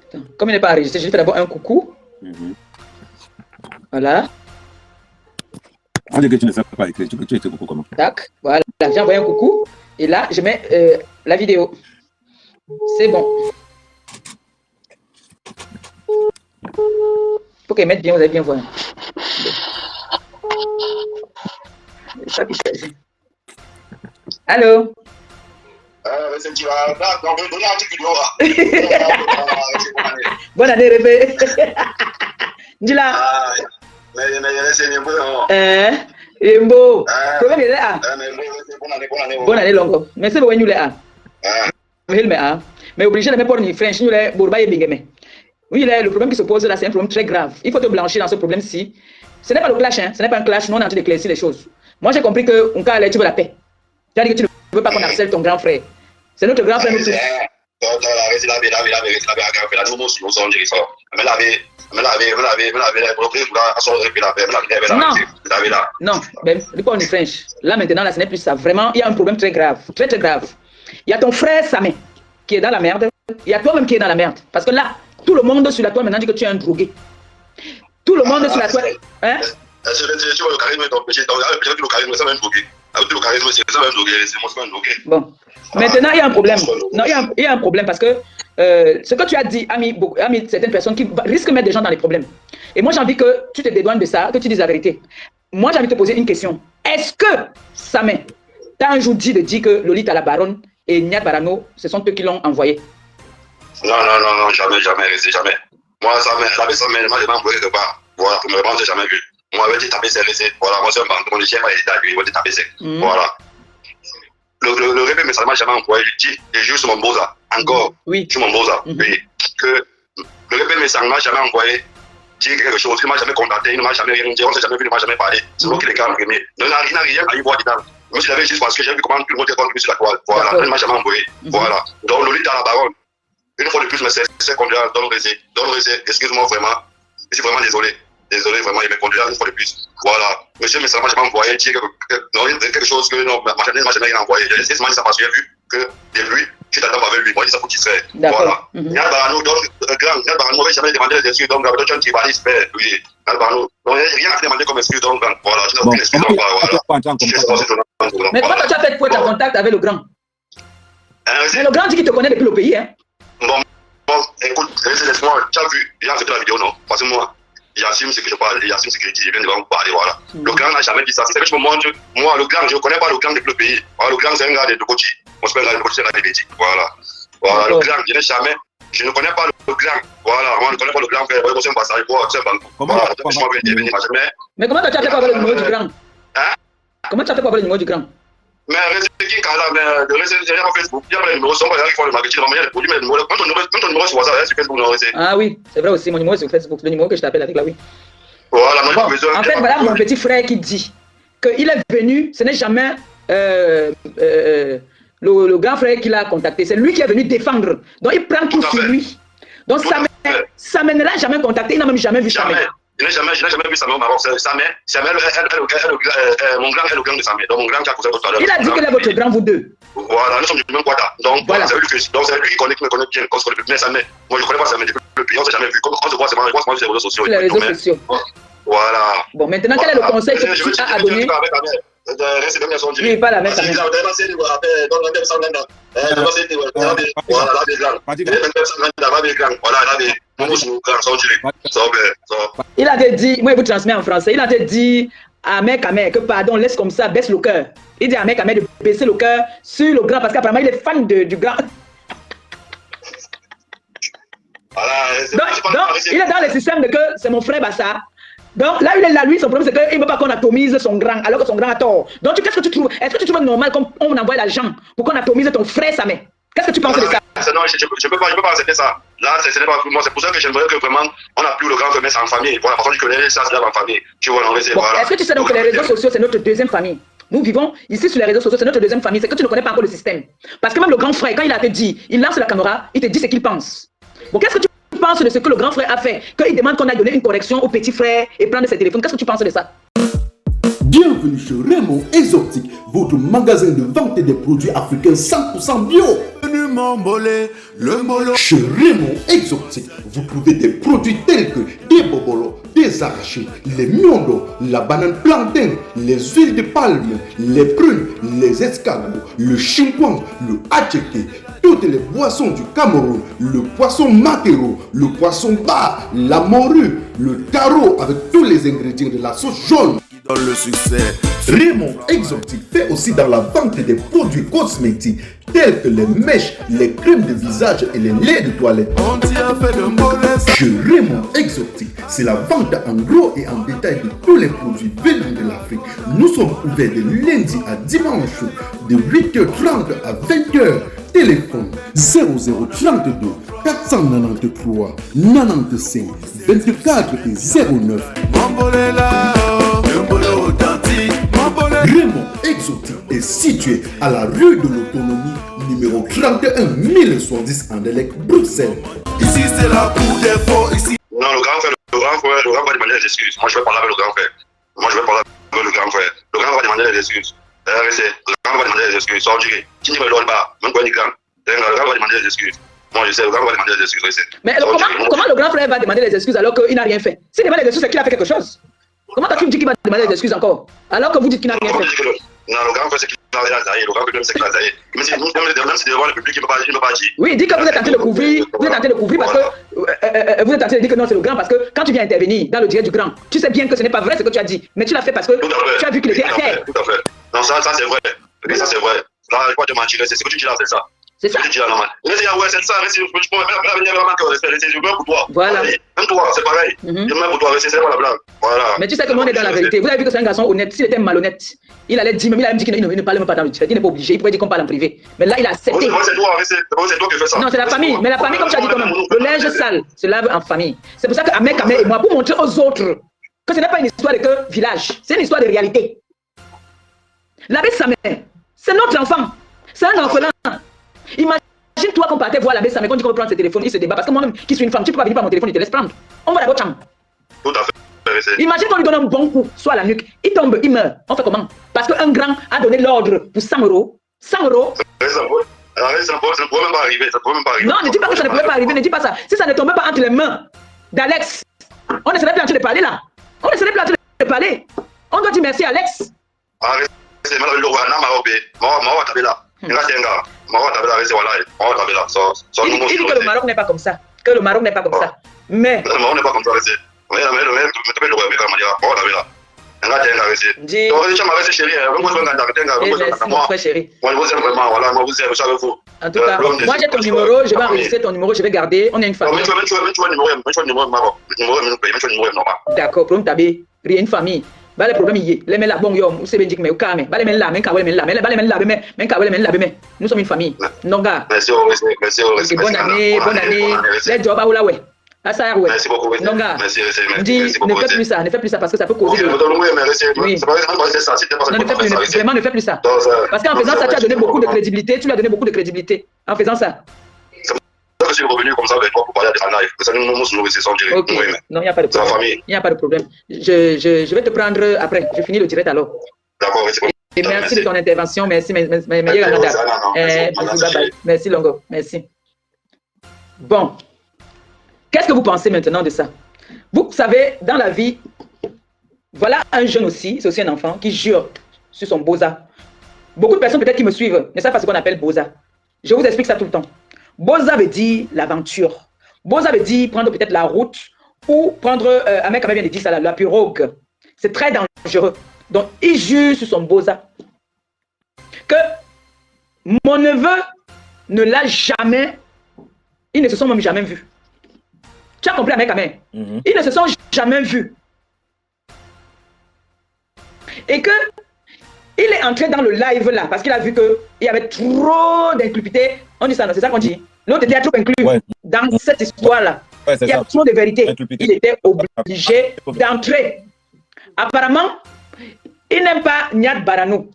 Attends, comme il n'est pas enregistré, je lui fais d'abord un coucou. Voilà. On dit que tu ne sais pas écrire, tu écris beaucoup comment? Tac, voilà. J'ai envoyé un coucou. Et là, je mets la vidéo. C'est bon. Il faut qu'elle mette bien, vous allez bien voir. Ça qui choisit. Allô? Bonne année, Rébé. Dis-la. Embo. Comment il est là? Bonne année, Longo. Mais c'est bon, il est là. Mais obligé de mettre pour une French, nous les Bourba et Bingeme. Oui, le problème qui se pose là, c'est un problème très grave. Il faut te blanchir dans ce problème-ci. Ce n'est pas le clash, hein. Ce n'est pas un clash. Nous, on est en train d'éclaircir les choses. Moi, j'ai compris que tu veux la paix. Tu as dit que tu ne veux pas qu'on harcèle ton grand frère. C'est notre grand frère, nous tous. Non, ben, dis pas on est French. Là, maintenant, là, ce n'est plus ça. Vraiment, il y a un problème très grave. Très, très grave. Il y a ton frère Samé qui est dans la merde. Il y a toi-même qui est dans la merde. Parce que là, tout le monde sur la toile maintenant dit que tu es un drogué. Tout le monde sur la toile. Hein? Bon. Maintenant, il y a un problème. Non, il y a un problème parce que ce que tu as dit a mis certaines personnes qui risquent de mettre des gens dans les problèmes. Et moi, j'ai envie que tu te dédouanes de ça, que tu dises la vérité. Moi, j'ai envie de te poser une question. Est-ce que Samé t'a un jour dit de dire que Lolita la baronne et Nyat Barano, ce sont eux qui l'ont envoyé? Non, jamais. Moi, Samé, moi, je m'en envoyé quelque part. Voilà, pour me répondre, j'ai jamais vu. Moi, je vais taper CRC. Voilà, moi, c'est un bandeau, mon chien va être tagué, il va taper CRC. Voilà. Le répé, mais ça ne m'a jamais envoyé. Il dit, et juste mon bosa. Encore. Oui. Sur mon bosa. Oui. Que le répé, mais ça ne m'a jamais envoyé. Dire quelque chose, il ne m'a jamais contacté, il ne m'a jamais rien dit, on ne s'est jamais vu, il ne m'a jamais parlé. C'est moi qui l'ai en premier. Il n'a rien à y voir dedans. Moi, je l'avais juste parce que j'ai vu comment tout le monde est contribué sur la toile. Voilà, il ne m'a jamais envoyé. Voilà. Donc, Lolita à la baronne. Une fois de plus, mais c'est conduire dans le récit. Excuse-moi vraiment. Je suis vraiment désolé. Désolé, vraiment, il m'a conduit une fois de plus. Voilà. Monsieur, mais ça ne m'a jamais envoyé. Dire quelque chose que non, ma chaîne ne m'a jamais rien envoyé. J'ai laissé ça parce que j'ai vu que depuis, tu t'attends avec lui. Moi, je dis ça pour qu'il serait. Voilà. Nyat Barano, donc, Nyat Barano, moi, jamais demandé des excuses. Donc, toi, tu as un petit balise, oui. Nyat Barano. Donc, il n'y a rien à demander comme excuse. Donc, voilà. Tu n'as aucune excuse. Voilà. Mais comment tu as fait pour être en contact avec le grand? Mais le grand dit qu'il te connaît depuis le pays, hein? Bon, écoute, laisse-moi, tu as vu, il a fait la vidéo, non? Parce que moi, Yassim, c'est que je parle, Yassim, c'est que je viens de vous parler, voilà. Le grand n'a jamais dit ça. C'est que je me montre, moi, le grand, je ne connais pas le grand depuis le pays. Voilà, le grand, c'est un gars de Kochi. On se fait un gars de Kochi, c'est un gars de Béti. Voilà. Voilà, le grand, je ne connais pas le grand. Voilà, moi, je ne connais pas le grand frère. Voilà, c'est un passage, c'est un banc. Voilà, je m'en vais venir, mais comment tu as fait pour avoir le numéro du grand? Hein? Comment tu as fait pour avoir le numéro du grand? Mais qui le reste, j'ai rien en Facebook. Il y a les numéros, il faut le marketing, il y a les produits, mais même ton numéro sur WhatsApp, sur Facebook, non, ah oui, c'est vrai aussi, mon numéro sur Facebook, le numéro que je t'appelle avec là, oui. Voilà, moi, bon, en fait, voilà mon petit frère qui dit qu'il est venu, ce n'est jamais le grand frère qui l'a contacté, c'est lui qui est venu défendre. Donc il prend tout sur lui. Donc Samé ne l'a jamais contacté, il n'a même jamais vu Samé. Je n'ai jamais vu Samé au Maroc. Samé, mon grand est le grand de Samé. Donc mon grand qui a causé tout à l'heure. Il a dit qu'il est votre grand, vous deux. Voilà, nous sommes du même quota. Donc voilà. C'est lui qui connaît bien, qu'on se connaît bien Samé. Moi je ne connais pas Samé depuis le pays, on ne s'est jamais vu. On se voit sur les réseaux sociaux. Les réseaux sociaux. Voilà. Bon, maintenant, quel est le conseil que tu as à donner? Oui, pas la même. Il a dit, moi je vous transmets en français, il a dit à Mec que pardon, laisse comme ça, baisse le cœur. Il dit à Mec de baisser le cœur sur le grand parce qu'apparemment il est fan du grand. Donc, il est dans le système de que c'est mon frère Bassa. Donc là, il est là, lui, son problème, c'est qu'il ne veut pas qu'on atomise son grand, alors que son grand a tort. Donc, qu'est-ce que tu trouves? Est-ce que tu trouves normal qu'on envoie l'argent pour qu'on atomise ton frère Samé? Qu'est-ce que tu penses de ça? Non, je ne peux pas accepter ça. Là, ce n'est pas pour moi. C'est pour ça que j'aimerais que vraiment, on n'a plus le grand frère, mais c'est en famille. Voilà, par contre, tu connais ça, c'est en famille. Tu vois, non, c'est Bon, voilà. est-ce que tu sais donc que les réseaux sociaux, c'est notre deuxième famille? Nous vivons ici sur les réseaux sociaux, c'est notre deuxième famille. C'est que tu ne connais pas encore le système. Parce que même le grand frère, quand il a te dit, il lance la caméra, il te dit ce qu'il pense. Bon, qu'est-ce que tu penses de ce que le grand frère a fait? Qu'il demande qu'on aille donner une correction au petit frère et prendre ses téléphones. Qu'est-ce que tu penses de ça? Bienvenue chez Raymond Exotique, votre magasin de vente des produits africains 100% bio. Chez Raymond Exotique, vous trouvez des produits tels que des bobolos, des arachides, les miondo, la banane plantain, les huiles de palme, les prunes, les escargots, le chingouang, le attiéké, toutes les boissons du Cameroun, le poisson maquereau, le poisson bar, la morue, le taro avec tous les ingrédients de la sauce jaune. Dans le succès. Raymond Exotique fait aussi dans la vente des produits cosmétiques tels que les mèches, les crèmes de visage et les laits de toilette. On t'y a fait de molles. Chez Raymond Exotique, c'est la vente en gros et en détail de tous les produits venant de l'Afrique. Nous sommes ouverts de lundi à dimanche de 8h30 à 20h. Téléphone 0032 493 95 24 et 09. Raymond Exotique est situé à la rue de l'Autonomie, numéro 31 1110 Anderlecht, Bruxelles. Ici c'est la cour des faux. Ici. Non, le grand frère va demander des excuses. Moi, je vais parler avec le grand frère. Le grand frère va demander des excuses. Le grand va demander des excuses. Sors du gay. Tu n'y me donnes pas. Même quand il grand. Le grand va demander des excuses. Moi, je sais, le grand va demander des excuses. Mais comment le grand frère va demander des excuses alors qu'il n'a rien fait? S'il demande des excuses, c'est qu'il a fait quelque chose. Comment tu me dis qu'il va demander des excuses encore? Alors que vous dites qu'il n'a rien fait. Non, le grand frère, c'est qu'il n'a rien zaïe. Le grand frère, c'est qu'il a zaï. Même si devant le public, il ne peut pas dire. Oui, dit que vous êtes en train de couvrir. Vous êtes en train de couvrir parce que vous êtes en train de dire que non, c'est le grand. Parce que quand tu viens intervenir dans le direct du grand, tu sais bien que ce n'est pas vrai ce que tu as dit. Mais tu l'as fait parce que tu as vu qu'il était à terre. Tout à fait. Non, ça c'est vrai. Ça c'est vrai. Là, je ne vais pas te mentir. C'est ce que tu dis là, c'est ça. C'est ça. Tu dis là, normal. Mais c'est ouais, c'est ça. Mais si je peux venir vraiment que c'est même pour toi. Voilà. Même toi, c'est pareil. Même pour toi, c'est la blague. Voilà. Mais tu sais que nous on est dans la vérité. Vous avez vu que c'est un garçon honnête. S'il était malhonnête, il allait dire, même il a dit qu'il ne parle même pas dans le direct. Il n'est pas obligé. Il pourrait dire qu'on parle en privé. Mais là, il a accepté. C'est toi qui fais ça. Non, c'est la famille. Mais la famille, comme tu as dit quand même, le linge sale se lave en famille. C'est pour ça que Ahmed Kamé et moi, pour montrer aux autres que ce n'est pas une histoire de que village, c'est une histoire de réalité. L'abbé Samé, c'est notre enfant. C'est un orphelin. Imagine-toi qu'on partait voir l'abbé Samé, qu'on dit qu'on veut prendre ses téléphones, il se débat. Parce que moi-même, qui suis une femme, tu peux pas venir par mon téléphone, il te laisse prendre. On va d'abord chambre. Tout à fait. Imagine qu'on lui donne un bon coup, soit à la nuque, il tombe, il meurt. On fait comment? Parce qu'un grand a donné l'ordre pour 100 euros. 100 euros. Ça ne pourrait même pas arriver. Non, ne dis pas que ça ne pouvait pas arriver, ne dis pas ça. Si ça ne tombait pas entre les mains d'Alex, on ne serait plus en train de parler là. On ne serait plus en train de parler. On doit dire merci Alex. C'est mal le roi, il dit que le Maroc n'est pas comme ça. Que le Maroc n'est pas comme ça. Mais. Le Maroc n'est pas comme ça. Dis. Mon frère chéri. En tout cas, moi j'ai ton numéro, je vais enregistrer ton numéro, je vais garder. On est une famille. D'accord, pour tabé, rien une famille. Bah les problèmes y est. Les mêmes là bon yo, c'est bien dit mais au calme. Bah les mêmes là, mais kawele mêmes là, mais les mêmes là, mais nous sommes une famille. Non gars. Merci. Bonne année. Les jobs à oula ouais. Ah ça ouais. Merci beaucoup. Non gars. Merci. Dis ne fais plus ça parce que ça peut causer. Oui. Vraiment ne fais plus ça. Parce qu'en faisant ça tu as donné beaucoup de crédibilité, en faisant ça. Je suis revenu comme ça avec toi pour parler de la live. Ça nous ok, non, il n'y a pas de problème. Il n'y a pas de problème. Je vais te prendre après. Je finis le direct alors. D'accord, et merci de ton intervention. Merci, merci Longo. Merci. Bon. Qu'est-ce que vous pensez maintenant de ça? Vous savez, dans la vie, voilà un jeune aussi, c'est aussi un enfant qui jure sur son boza. Beaucoup de personnes peut-être qui me suivent ne savent pas ce qu'on appelle boza. Je vous explique ça tout le temps. Boza veut dire l'aventure. Boza veut dire prendre peut-être la route ou prendre, un mec vient de dire ça, la pirogue. C'est très dangereux. Donc, il jure sur son boza que mon neveu ne l'a jamais, ils ne se sont même jamais vus. Tu as compris, mec? Ils ne se sont jamais vus. Et que il est entré dans le live là parce qu'il a vu qu'il y avait trop d'inculpité. On dit ça, non? C'est ça qu'on dit. L'autre était trop inclus dans cette histoire-là. Ouais, Il y a trop de vérité. Il était obligé d'entrer. Apparemment, il n'aime pas Nyat Baranou.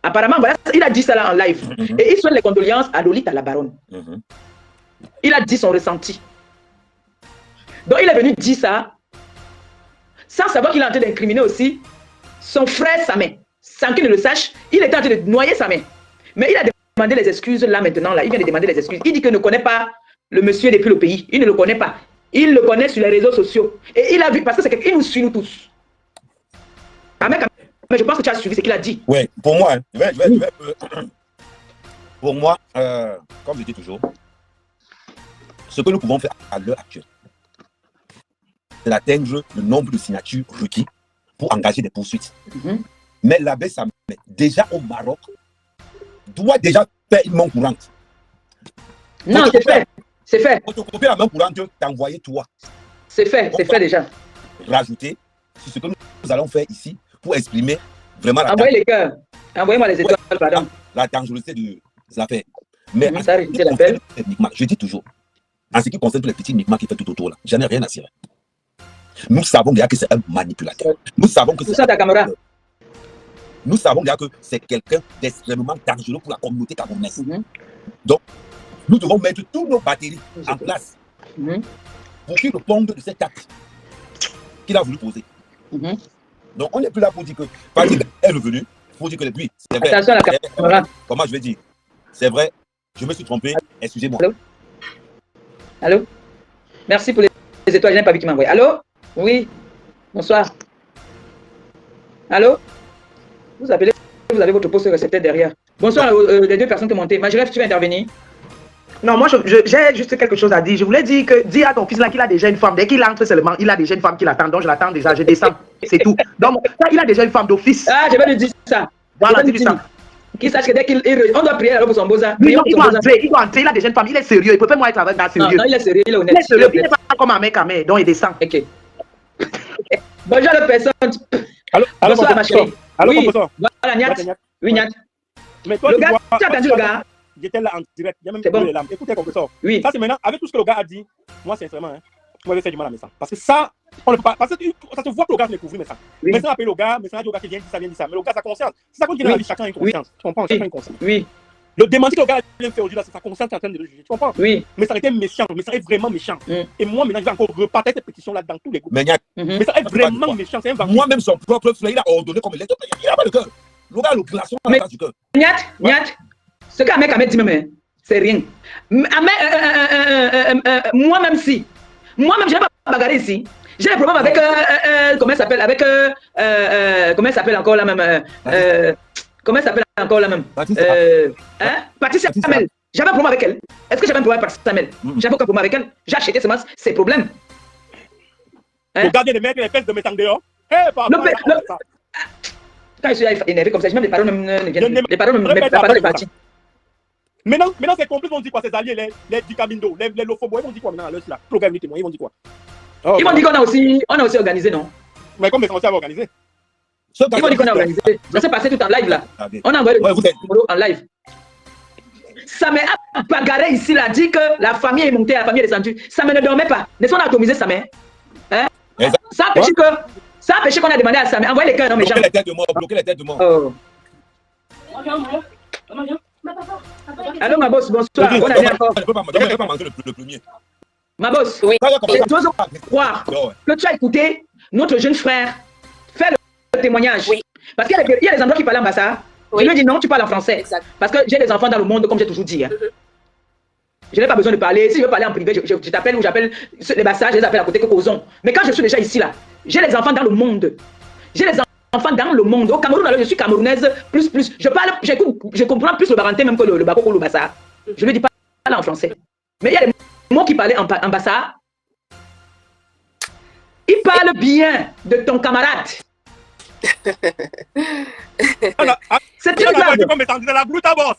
Apparemment, voilà, il a dit ça là en live. Et il souhaite les condoléances à Lolita la baronne. Il a dit son ressenti. Donc il est venu dire ça, sans savoir qu'il est en train d'incriminer aussi son frère Samé. Sans qu'il ne le sache, il était en train de noyer Samé. Mais il a demandé les excuses là maintenant. Là. Il vient de demander les excuses. Il dit qu'il ne connaît pas le monsieur depuis le pays. Il ne le connaît pas. Il le connaît sur les réseaux sociaux. Et il a vu, parce que c'est quelqu'un qui nous suit nous tous. Mais je pense que tu as suivi ce qu'il a dit. Oui, pour moi, pour moi, comme je dis toujours, ce que nous pouvons faire à l'heure actuelle, c'est d'atteindre le nombre de signatures requis pour engager des poursuites. Mais l'abbé Samé, déjà au Maroc, doit déjà faire une main courante. Non, c'est fait. C'est fait. Photocopier la main courante, t'envoyer toi. C'est fait déjà. Rajouter sur ce que nous allons faire ici pour exprimer vraiment la envoyez les cœurs. Envoyez-moi les étoiles, pardon. La dangerosité de l'affaire. Mais je dis toujours, en ce qui concerne tous les petits micmacs qui fait tout autour là, j'en ai rien à cirer. Nous savons déjà que c'est un manipulateur. Nous savons que c'est nous savons déjà que c'est quelqu'un d'extrêmement dangereux pour la communauté camerounaise. Donc, nous devons mettre toutes nos batteries en place pour qu'il réponde de cet acte qu'il a voulu poser. Donc, on n'est plus là pour dire que parce qu'il est revenu, pour dire que lui, c'est vrai. Attention à la caméra. Comment je vais dire? C'est vrai, je me suis trompé, excusez-moi. Allô? Merci pour les étoiles, je n'ai pas vu qui m'a envoyé. Allô? Oui, bonsoir. Allô? Vous avez votre poste récepteur derrière. Bonsoir, les deux personnes qui ont monté. Magiref, tu vas intervenir? Non, moi, j'ai juste quelque chose à dire. Je voulais dire que, dis à ton fils là qu'il a déjà une femme. Dès qu'il entre seulement, il a déjà une femme qui l'attend. Donc, je l'attends déjà, je descends. C'est tout. Donc, là, il a déjà une femme d'office. Ah, je vais lui dire ça. Voilà, dis ça. Qu'il sache que dès qu'il... On doit prier pour son beau-ça. Il doit entrer, il a déjà une femme. Il est sérieux. Il peut pas moi être avec un sérieux. Non, il est sérieux, il est honnête. Il est sérieux. Il n'est pas comme un mec à mec. Donc, il descend. Ok. Bonjour les personnes. Allô, bonsoir ma chérie. Allô, oui, bonsoir. Voilà, Nyat. Oui, Nyat. Mais toi, le gars, tu as entendu le gars? J'étais là en direct. Il y a même bon. les larmes. Écoutez, professeur. Oui. Ça, c'est maintenant, avec tout ce que le gars a dit, moi, sincèrement, vous m'avez fait du mal à mes sangs. Parce que ça, on ne peut pas. Parce que ça se voit que le gars ne couvre mes sangs. Oui. Mais ça appelle le gars, mais ça dit au gars qui vient dire ça, Mais le gars, sa conscience. C'est ça qu'on dit dans la vie, chacun a une conscience. Tu comprends? Chacun a une conscience. Oui. Le démenti que le gars vient faire aujourd'hui, c'est sa conscience qui est en train de le juger. Tu comprends? Oui. Mais ça aurait été méchant, mais ça aurait été vraiment méchant. Et moi, maintenant, je vais encore repartir cette pétition là dans tous les groupes. Mais ça aurait été vraiment méchant. Moi-même, son propre frère, il a ordonné comme il est. Il n'a pas le cœur. Le gars a le glaçon à la base du cœur. Nyat, ce qu'Ahmed Ahmed dit même, c'est rien. Moi-même, si. Moi-même, je n'ai pas bagarré ici. J'ai des problèmes avec. Comment elle s'appelle? Avec. Comment elle s'appelle encore là même? Comment elle s'appelle encore là même? Patricia Samel. J'avais un problème avec elle. Est-ce que j'avais un problème avec Patricia Samel? J'avais aucun problème avec elle. J'ai acheté ses problèmes. Le gardien de mettre les fesses de mes sangs dehors. Quand je suis énervé comme ça, même les paroles ne viennent. Les paroles ne partent. Maintenant, ces complices vont dire quoi? Ces alliés, les Dicamindo, les Lofobo, ils vont dire quoi maintenant à l'heure là? Pour le témoin, ils vont dire quoi? Ils vont dire qu'on a aussi organisé, non? Mais comme ils sont aussi organisé? Ils vont dire qu'on a organisé. Ça s'est passé tout en live là. On a envoyé le numéro en live. Ça m'a bagarré ici là, dit que la famille est montée, la famille est descendue. Ça ne dormait pas. N'est-ce qu'on a atomisé ça, mais ça a empêché que. Ça a empêché qu'on a demandé à Samé. Envoyez les cœurs, non, mais bloquez les têtes de mort, bloquez les têtes de mort. Oh. Allô, ma boss, bonsoir. On a encore. Je ne peux pas manger le premier. Ma boss, oui. Et tu dois croire que tu as écouté notre jeune frère faire le témoignage. Oui. Parce qu'il y a des endroits qui parlent en bassa. Oui. Je lui ai dit non, tu parles en français. Exact. Parce que j'ai des enfants dans le monde, comme j'ai toujours dit. Je n'ai pas besoin de parler. Si je veux parler en privé, je t'appelle ou j'appelle les bassages, je les appelle à côté que causons. Mais quand je suis déjà ici, là, j'ai les enfants dans le monde. J'ai les enfants dans le monde. Au Cameroun, alors, je suis camerounaise, plus. Je parle, je comprends plus le barantais même que le bako ou le bassa. Je ne dis pas en français. Mais il y a des mots qui parlaient en bassa. Ils parlent bien de ton camarade. C'est très grave. La Blutaboss.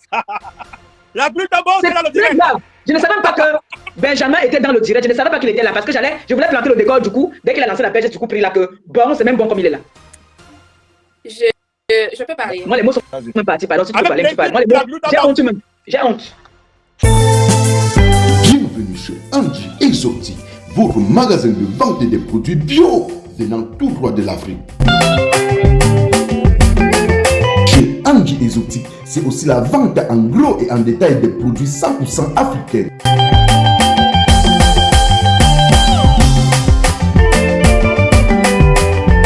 La Blutaboss, c'est là le direct. Grave. Je ne savais même pas que Benjamin était dans le direct. Je ne savais pas qu'il était là parce que je voulais planter le décor du coup. Dès qu'il a lancé la pêche, j'ai du coup pris là que bon, c'est même bon comme il est là. Je peux parler. Moi, les mots sont même partis. Pardon, si tu peux parler, tu parles. Moi, les mots, j'ai honte même. J'ai honte. Bienvenue chez Angie Exotique, votre magasin de vente des produits bio venant tout droit de l'Afrique. Chez Angie Exotique, c'est aussi la vente en gros et en détail des produits 100% africains.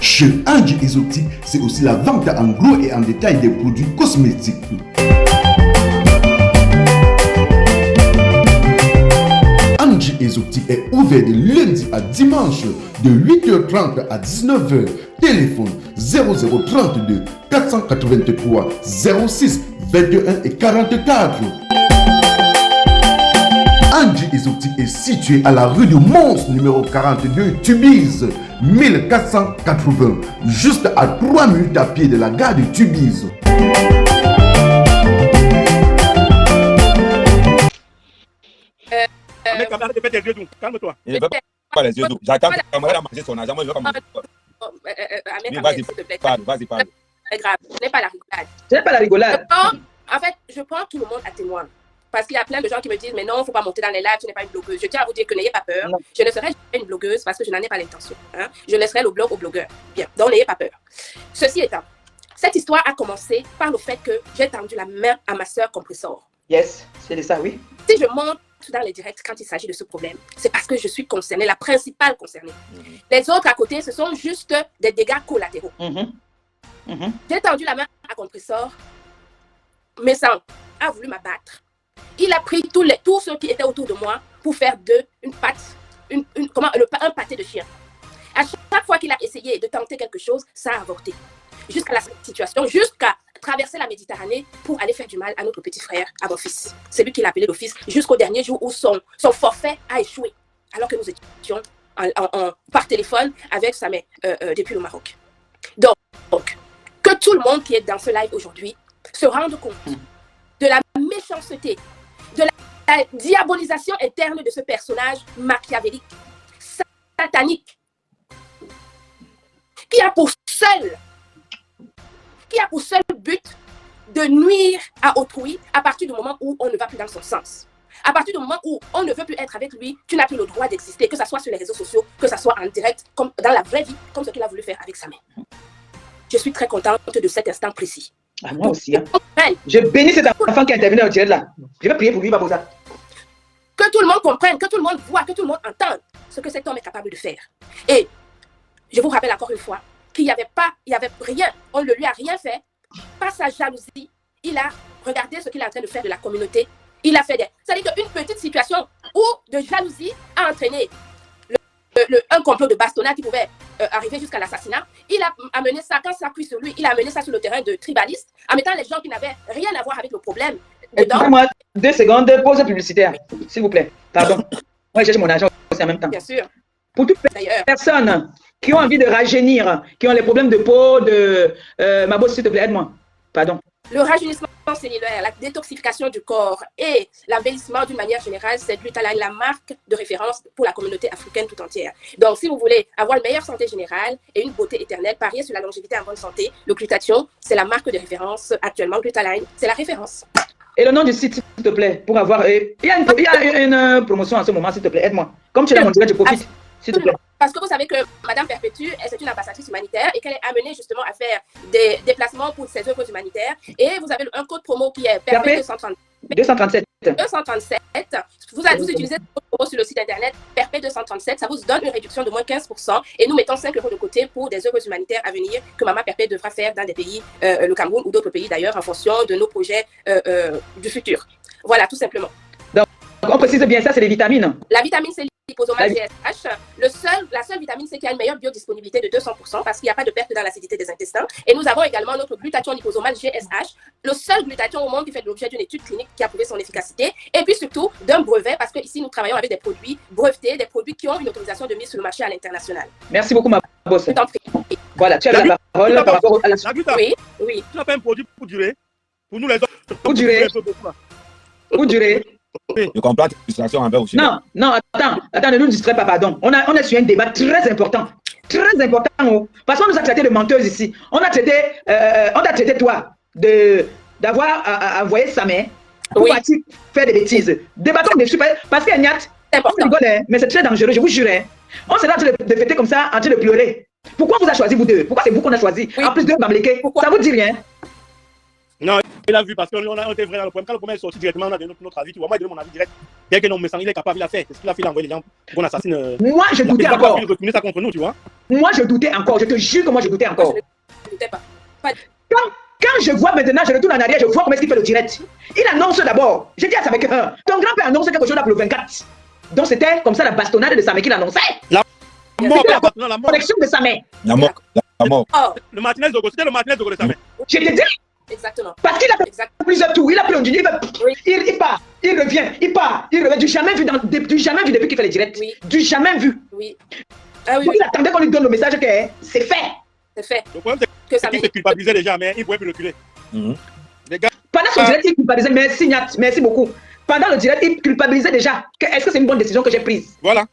Chez Angie Exotique, c'est aussi la vente en gros et en détail des produits cosmétiques. Angie Exotique est ouvert de lundi à dimanche de 8h30 à 19h. Téléphone 0032 483 06 21 et 44. Angie Exotique est situé à la rue du Mons numéro 42 Tubize 1480, juste à 3 minutes à pied de la gare de Tubize. Mec, arrête de faire tes yeux doux. Calme-toi. Il ne veut pas les yeux doux. J'attends que Cameroun a mangé son argent. Moi, je veux pas manger. Vas-y, parle. C'est grave, ce n'est pas la rigolade. Ce n'est pas la rigolade. En fait, je prends tout le monde à témoin. Parce qu'il y a plein de gens qui me disent, mais non, il ne faut pas monter dans les lives, tu n'es pas une blogueuse. Je tiens à vous dire que n'ayez pas peur. Non. Je ne serai jamais une blogueuse parce que je n'en ai pas l'intention. Hein. Je laisserai le blog aux blogueurs. Bien, donc n'ayez pas peur. Ceci étant, cette histoire a commencé par le fait que j'ai tendu la main à ma sœur compressor. Yes, c'est de ça, oui. Si je monte dans les directs quand il s'agit de ce problème, c'est parce que je suis concernée, la principale concernée. Les autres à côté, ce sont juste des dégâts collatéraux. J'ai tendu la main à compressor, mais ça a voulu m'abattre. Il a pris tous ceux qui étaient autour de moi pour faire un pâté de chien. À chaque fois qu'il a essayé de tenter quelque chose, ça a avorté. Jusqu'à la situation, jusqu'à traverser la Méditerranée pour aller faire du mal à notre petit frère, à mon fils. C'est lui qui l'a appelé le fils, jusqu'au dernier jour où son forfait a échoué, alors que nous étions par téléphone avec sa mère depuis le Maroc. Donc, que tout le monde qui est dans ce live aujourd'hui se rende compte de la méchanceté, de la diabolisation interne de ce personnage machiavélique, satanique, qui a pour seul but de nuire à autrui à partir du moment où on ne va plus dans son sens. À partir du moment où on ne veut plus être avec lui, tu n'as plus le droit d'exister, que ce soit sur les réseaux sociaux, que ce soit en direct, comme dans la vraie vie, comme ce qu'il a voulu faire avec sa mère. Je suis très contente de cet instant précis. Ah, moi aussi. Hein. Je bénis cet enfant qui a intervenu en direct là. Je vais prier pour lui, Babosa. Que tout le monde comprenne, que tout le monde voit, que tout le monde entende ce que cet homme est capable de faire. Et je vous rappelle encore une fois qu'il n'y avait rien, on ne lui a rien fait. Par sa jalousie, il a regardé ce qu'il est en train de faire de la communauté. Il a fait c'est-à-dire qu'une petite situation de jalousie a entraîné un complot de bastonnat qui pouvait arriver jusqu'à l'assassinat. Il a amené ça, quand ça a pris sur lui, il a amené ça sur le terrain de tribalistes, en mettant les gens qui n'avaient rien à voir avec le problème. Moi, 2 secondes, pause publicitaire, s'il vous plaît. Pardon. Moi, j'ai mon argent aussi en même temps. Bien sûr. Pour toutes les personnes qui ont envie de rajeunir, qui ont les problèmes de peau, ma bosse, s'il te plaît, aide-moi. Pardon. Le rajeunissement cellulaire, la détoxification du corps et l'embellissement d'une manière générale, c'est Glutaline, la marque de référence pour la communauté africaine tout entière. Donc, si vous voulez avoir une meilleure santé générale et une beauté éternelle, parier sur la longévité en bonne santé, le glutathion, c'est la marque de référence actuellement. Glutaline, c'est la référence. Et le nom du site, s'il te plaît, pour avoir... Il y a une promotion en ce moment, s'il te plaît, aide-moi. Comme tu l'as montré, je profite, s'il te plaît. Parce que vous savez que Madame Perpétue, c'est une ambassadrice humanitaire et qu'elle est amenée justement à faire des déplacements pour ses œuvres humanitaires. Et vous avez un code promo qui est Perpé 237. Vous utilisez le code promo sur le site internet Perpé 237, ça vous donne une réduction de moins 15%. Et nous mettons 5 € de côté pour des œuvres humanitaires à venir que Maman Perpé devra faire dans des pays, le Cameroun ou d'autres pays d'ailleurs, en fonction de nos projets du futur. Voilà, tout simplement. Donc, on précise bien ça, c'est les vitamines. La vitamine C liposomal GSH, la seule vitamine C qui a une meilleure biodisponibilité de 200% parce qu'il n'y a pas de perte dans l'acidité des intestins. Et nous avons également notre glutathion liposomal GSH, le seul glutathion au monde qui fait l'objet d'une étude clinique qui a prouvé son efficacité. Et puis surtout d'un brevet parce qu'ici nous travaillons avec des produits brevetés, des produits qui ont une autorisation de mise sur le marché à l'international. Merci beaucoup ma bosse. Voilà, tu as la parole par rapport à la... Oui. Tu n'as pas un produit pour durer? Pour nous les autres. Pour durer. Pour durer. Je comprends tes frustrations envers aussi. Non, attends, ne nous distrait pas, pardon. On est sur un débat très important. Très important. Parce qu'on nous a traité de menteuses ici. On a traité toi d'avoir envoyé sa mère pour partir faire des bêtises. Débattons dessus parce qu'il y a Niat. On rigole, hein, mais c'est très dangereux, je vous jure. Hein. On s'est là en train de fêter comme ça, en train de pleurer. Pourquoi on vous a choisi, vous deux? Pourquoi c'est vous qu'on a choisi? En plus de Bamléké, ça vous dit rien? Non, il a vu parce qu'on était vrai dans le problème. Quand le problème est sorti directement, on a donné notre avis. Tu vois, moi, j'ai donné mon avis direct. Dès que non, me semble, il est capable, il a fait. C'est ce qu'il a fait, il a envoyé les gens pour qu'on assassine. Moi, je doutais encore. Il a retourné ça contre nous, tu vois. Moi, je doutais encore. Je te jure que moi, je doutais encore. Je ne doutais pas. Quand je vois maintenant, je retourne en arrière, je vois comment est-ce qu'il fait le direct. Il annonce d'abord. Je dis à Samek, ton grand-père annonce quelque chose là pour le 24. Donc c'était comme ça la bastonnade de Samek qu'il annonçait. La mort, la connexion de Samek. La mort. La mort. Le Martinez de Gaulle, c'était le Martinez de Gaulle de Samek. Je te dis. Exactement. Parce qu'il a fait plusieurs tours, il a plongé, il part, il revient, il part, il revient. Du jamais vu depuis qu'il fait les directs. Oui. Du jamais vu. Oui. Donc il attendait qu'on lui donne le message que c'est fait. C'est fait. Le problème, c'est qu'il se culpabilisait déjà, mais il ne pouvait plus reculer. Les gars, pendant son direct, il culpabilisait. Merci Niat, merci beaucoup. Pendant le direct, il culpabilisait déjà. Est-ce que c'est une bonne décision que j'ai prise? Voilà.